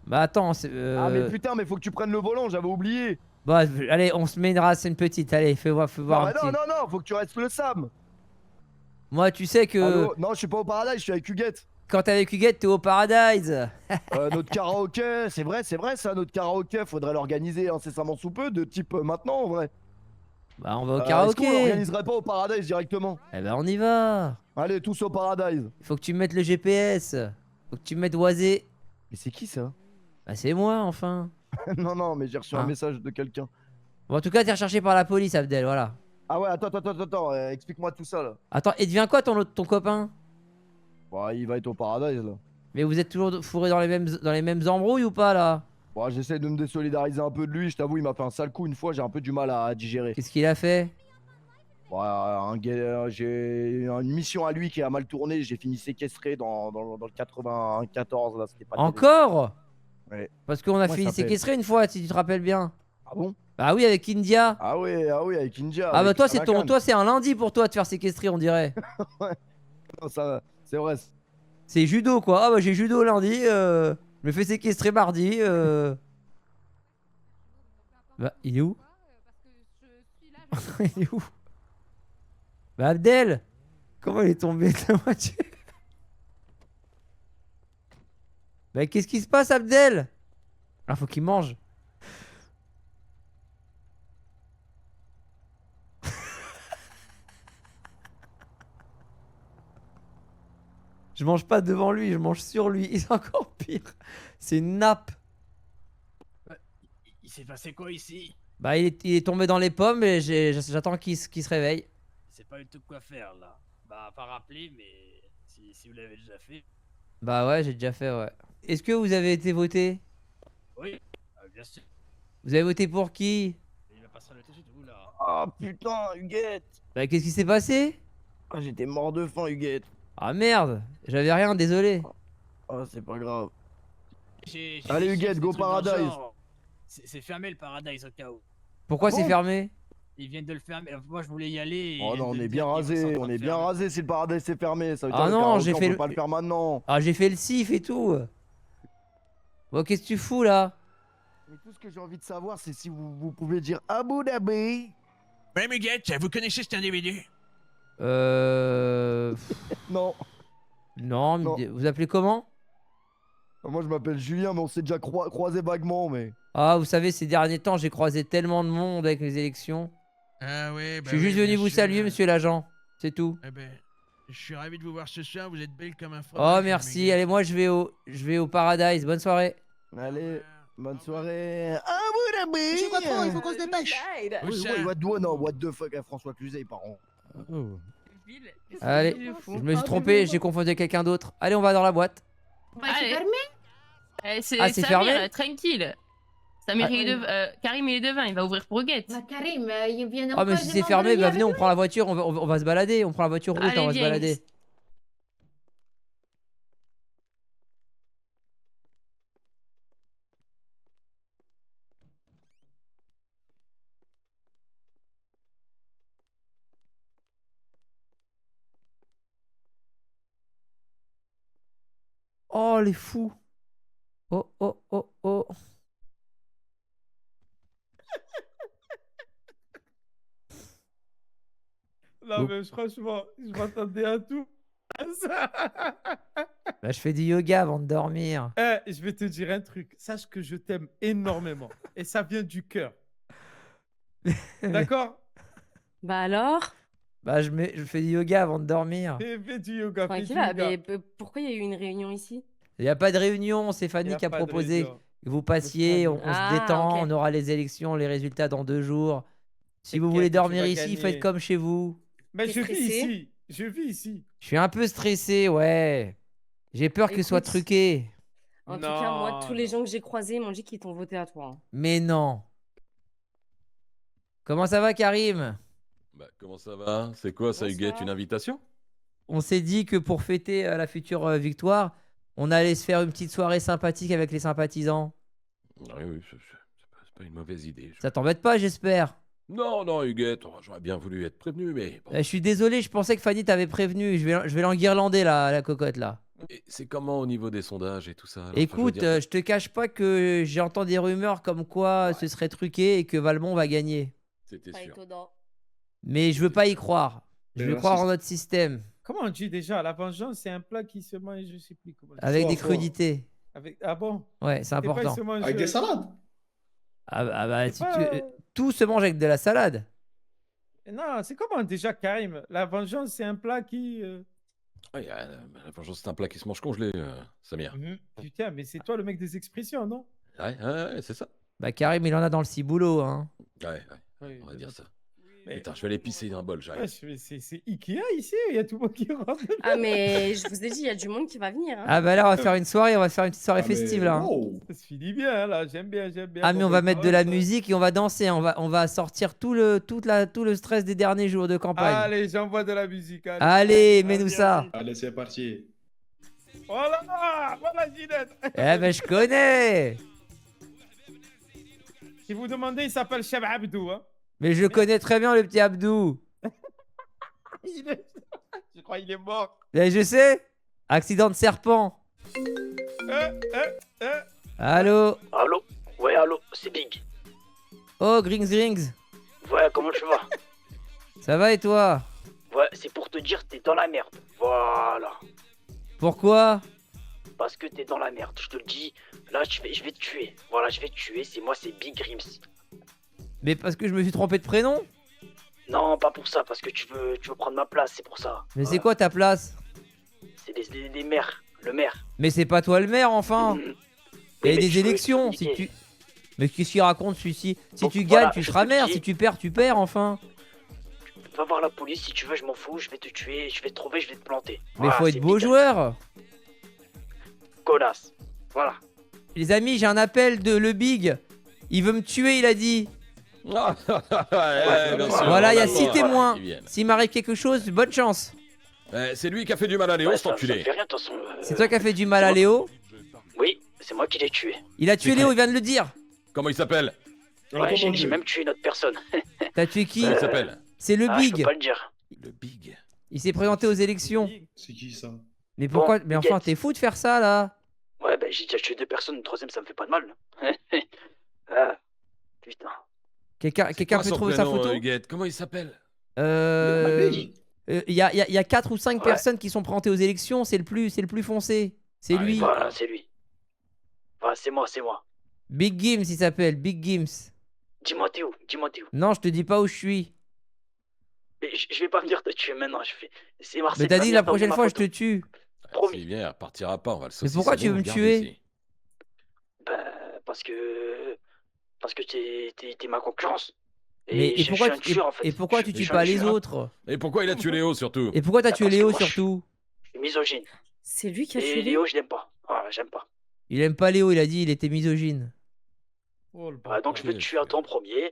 Bah attends Ah mais putain mais faut que tu prennes le volant, j'avais oublié. Bah allez on se met une race, une petite, allez fais voir un petit. Non, faut que tu restes le Sam. Moi tu sais que... Allô non je suis pas au Paradise, je suis avec Huguette. Quand t'es avec Huguette t'es au Paradise. Notre karaoké, c'est vrai ça, notre karaoké, faudrait l'organiser incessamment sous peu, de type maintenant en vrai. Bah on va au karaoké. Est-ce qu'on l'organiserait pas au Paradise directement? Eh ben on y va. Allez tous au Paradise. Faut que tu me mettes le GPS. Faut que tu me mettes Oisé. Mais c'est qui ça? Bah c'est moi enfin. Non mais j'ai reçu un message de quelqu'un. Bon en tout cas t'es recherché par la police Abdel, voilà. Ah ouais attends, explique-moi tout ça là. Attends, et devient quoi ton copain? Bah il va être au Paradise là. Mais vous êtes toujours fourrés dans les mêmes embrouilles ou pas là? Bon j'essaie de me désolidariser un peu de lui, je t'avoue il m'a fait un sale coup une fois, j'ai un peu du mal à digérer. Qu'est-ce qu'il a fait? J'ai une mission à lui qui a mal tourné, j'ai fini séquestré dans le 94 là, c'était pas Encore? Ouais. Parce qu'on a fini séquestré une fois si tu te rappelles bien. Ah bon? Bah oui avec India. Ah oui avec India. Ah bah toi c'est un lundi pour toi de faire séquestrer on dirait. Non, ça c'est vrai. C'est judo quoi. Ah bah j'ai judo lundi, je me fais séquestrer mardi. Bah il est où? Il est où? Bah Abdel, comment il est tombé de la voiture? Bah qu'est-ce qui se passe Abdel? Ah faut qu'il mange. Je mange pas devant lui, je mange sur lui. C'est encore pire. C'est une nappe. Il s'est passé quoi ici? Bah il est tombé dans les pommes et j'attends qu'il se réveille. Il sait pas du tout quoi faire là. Bah, pas rappeler, mais si vous l'avez déjà fait. Bah ouais, j'ai déjà fait, ouais. Est-ce que vous avez été voté? Oui, bien sûr. Vous avez voté pour qui? Il va pas se tout de suite, oula. Oh putain, Huguette. Bah qu'est-ce qui s'est passé? Ah, j'étais mort de faim, Huguette. Ah merde, j'avais rien, désolé. Oh, c'est pas grave. J'ai Allez, des Huguette, go trucs dans le Paradise. genre. C'est fermé le Paradise au cas où. Pourquoi Ah c'est bon fermé? Ils viennent de le fermer. Moi, je voulais y aller. et Oh ils non, on viennent de est me bien dire qu'ils sont en rasé, train on de est bien fermer. rasé si le paradis c'est fermé. Ça veut dire Ah le non, karaoké, j'ai on fait peut le... pas le faire maintenant. Ah j'ai fait le sif et tout. Bon qu'est-ce que tu fous là? Mais tout ce que j'ai envie de savoir, c'est si vous pouvez dire Abu Dhabi. Ouais, Muguette, vous connaissez cet individu? Non. Non, Non. vous appelez comment? Moi je m'appelle Julien, mais on s'est déjà croisé vaguement, mais. Ah vous savez ces derniers temps j'ai croisé tellement de monde avec les élections. Ah ouais, Je suis juste venu vous saluer monsieur l'agent, c'est tout. Eh ben, je suis ravi de vous voir ce soir, vous êtes belle comme un Oh fromage. merci, allez moi je vais au Paradise, bonne soirée. Allez, bonne soirée. Abu Dhabi. Je crois trop, il faut qu'on se dépêche. Oui, oui, what the fuck, hein, François Cluzet, pardon. Allez, je me suis trompé, j'ai confondu avec quelqu'un d'autre. Allez on va dans la boîte. Bah, c'est fermé. Ah, c'est fermé? Tranquille. Samir, Karim, il est devant, il va ouvrir pour Huguette. Bah, Karim, il vient Ah mais si c'est fermé, bah venez on prend la voiture, on va se balader, on prend la voiture rouge, Allez, on va se viens. balader. Oh les fous. Oh oh oh oh. Non, mais franchement, je m'attendais à tout. Bah je fais du yoga avant de dormir. Je vais te dire un truc. Sache que je t'aime énormément. Et ça vient du cœur. D'accord? Bah alors? Bah je fais du yoga avant de dormir. Fais du yoga, fais du Tranquille, yoga. mais pourquoi il y a eu une réunion ici? Il n'y a pas de réunion, c'est Fanny Y a qui a pas de proposé réunion. que vous passiez, on Ah, se détend, ok. on aura les élections, les résultats dans 2 jours. Si vous T'inquiète, voulez tu dormir vas ici, gagner. faites comme chez vous. Mais T'es je vis stressé? ici. Je vis ici. Je suis un peu stressé, ouais. J'ai peur que ce soit Écoute. truqué. En tout cas, moi, Non, tous les gens que j'ai croisés m'ont dit qu'ils t'ont voté à toi. Hein. Mais non. Comment ça va, Karim? Bah, comment ça va? C'est quoi ça, Huguette? Bonsoir. Une invitation? On s'est dit que pour fêter la future victoire, on allait se faire une petite soirée sympathique avec les sympathisants. Oui, oui, c'est pas une mauvaise idée. Ça t'embête pas, j'espère? Non, non, Huguette, j'aurais bien voulu être prévenu, mais bon. Je suis désolé, je pensais que Fanny t'avait prévenu. Je vais l'enguirlander, la cocotte, là. Et c'est comment au niveau des sondages et tout ça? alors? Enfin, Écoute, je veux dire, je te cache pas que j'entends des rumeurs comme quoi ce serait truqué et que Valmont va gagner. c'était Pas sûr. étonnant. Mais je veux pas y croire. Je veux croire en notre système. Comment on dit déjà? La vengeance, c'est un plat qui se mange, je sais plus comment. Avec des Fort. crudités. Ah bon? Ouais, c'est C'est pas, il important. se mange, Avec des salades. Ah bah, C'est pas- tout se mange avec de la salade. Non, c'est comment déjà, Karim? La vengeance, c'est un plat qui. Ouais, la vengeance, c'est un plat qui se mange congelé, Samir. Putain, mais c'est toi le mec des expressions, non? Ouais, c'est ça. Bah Karim, il en a dans le ciboulot, hein. Ouais, Oui, on va dire ça. Mais- Attends, je vais aller pisser dans un bol, j'arrive. Ouais, c'est Ikea ici, il y a tout le monde qui rentre. Ah, mais je vous ai dit, il y a du monde qui va venir. Hein. Ah bah là, on va faire une soirée, on va faire une petite soirée festive, là. hein. Ça se finit bien, là, j'aime bien. Ah mais Bon, on va ben, mettre de la musique et on va danser, on va sortir tout le stress des derniers jours de campagne. Allez, j'envoie de la musique. Allez, mets-nous ça. Allez, c'est parti. Voilà, voilà Ginette. Eh ben je connais. Si vous demandez, il s'appelle Cheb Abdou. Hein. Mais je connais très bien le petit Abdou. Je crois qu'il est mort. Eh, je sais. Accident de serpent. Allô? Allô? Ouais, allô, c'est Big. Oh, Grings. Ouais, comment tu vas? Ça va et toi? Ouais, c'est pour te dire t'es dans la merde. Voilà. Pourquoi? Parce que t'es dans la merde, je te le dis. Là, je vais te tuer. Voilà, je vais te tuer. C'est moi, c'est Big Grims. Mais parce que je me suis trompé de prénom? Non, pas pour ça, parce que tu veux prendre ma place, c'est pour ça. Mais c'est quoi ta place? C'est des maires, le maire. Mais c'est pas toi le maire, enfin. Il y a mais des tu veux élections. expliquer. Si tu... Mais qu'est-ce qu'il raconte celui-ci? Si Donc, tu voilà, gagnes, tu je seras te maire. dis. Si tu perds, tu perds, enfin. Va voir la police si tu veux, je m'en fous. Je vais te tuer, je vais te trouver, je vais te planter. Mais Voilà, faut c'est être beau Big joueur. Connasse. Voilà. Les amis, j'ai un appel de Le Big. Il veut me tuer, il a dit. Bien sûr, Voilà, il y a on 6 attend, témoins. qu'ils viennent. S'il m'arrive quelque chose, bonne chance. C'est lui qui a fait du mal à Léo, cet Ça enculé. fait rien, de toute façon. C'est toi qui as fait du mal à Léo? Oui, c'est moi qui l'ai tué. Il a tué Léo, il vient de le dire. Comment il s'appelle? Ouais, j'ai même tué une autre personne. T'as tué qui? Comment il s'appelle? C'est Le Ah, je Big. peux pas le dire. Le Big. Il s'est présenté aux élections. C'est qui ça? Mais pourquoi? Bon, Mais enfin, t'es fou de faire ça là? Ouais, bah j'ai déjà tué 2 personnes, une troisième ça me fait pas de mal. Ah, putain. Quelqu'un Quoi peut son trouver sa prénom, photo? Huguette comment il s'appelle? Il y a 4 ou 5 Ouais. personnes qui sont présentées aux élections. C'est le plus foncé. C'est lui. Voilà, c'est lui. Voilà, c'est moi. Big Gims, il s'appelle. Big Gims. Dis-moi t'es où? Non, je te dis pas où je suis. Mais je vais pas venir te tuer maintenant, c'est Marcel. Mais t'as va dit venir la prochaine t'enlever fois, ma je te photo. tue. Promis. S'il vient, il repartira pas, on va le Mais saucisser. pourquoi tu veux me tuer? Parce que t'es ma concurrence. Mais je suis un tueur, en fait. et pourquoi tu Je tues suis pas un les tueur. autres? Et pourquoi il a tué Léo surtout? Et pourquoi t'as tué parce que Léo moi, je- surtout? Je suis misogyne. C'est lui qui a Et tué Léo, je l'aime pas. Voilà, j'aime pas. Il aime pas Léo, il a dit il était misogyne. Voilà, donc je vais te tuer à ton premier.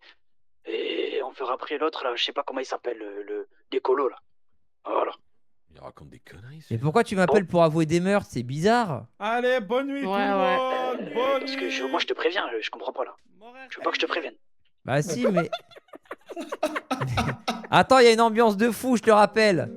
Et on fera après l'autre, là, je sais pas comment il s'appelle, l'écolo, là. Voilà. Il raconte des conneries. Mais pourquoi tu m'appelles pour avouer des meurtres? C'est bizarre. Allez, bonne nuit tout le monde. Bonne Parce que nuit. moi, je te préviens, je comprends pas, là. Je veux pas que je te prévienne. Bah si, mais... Attends, il y a une ambiance de fou, je te rappelle.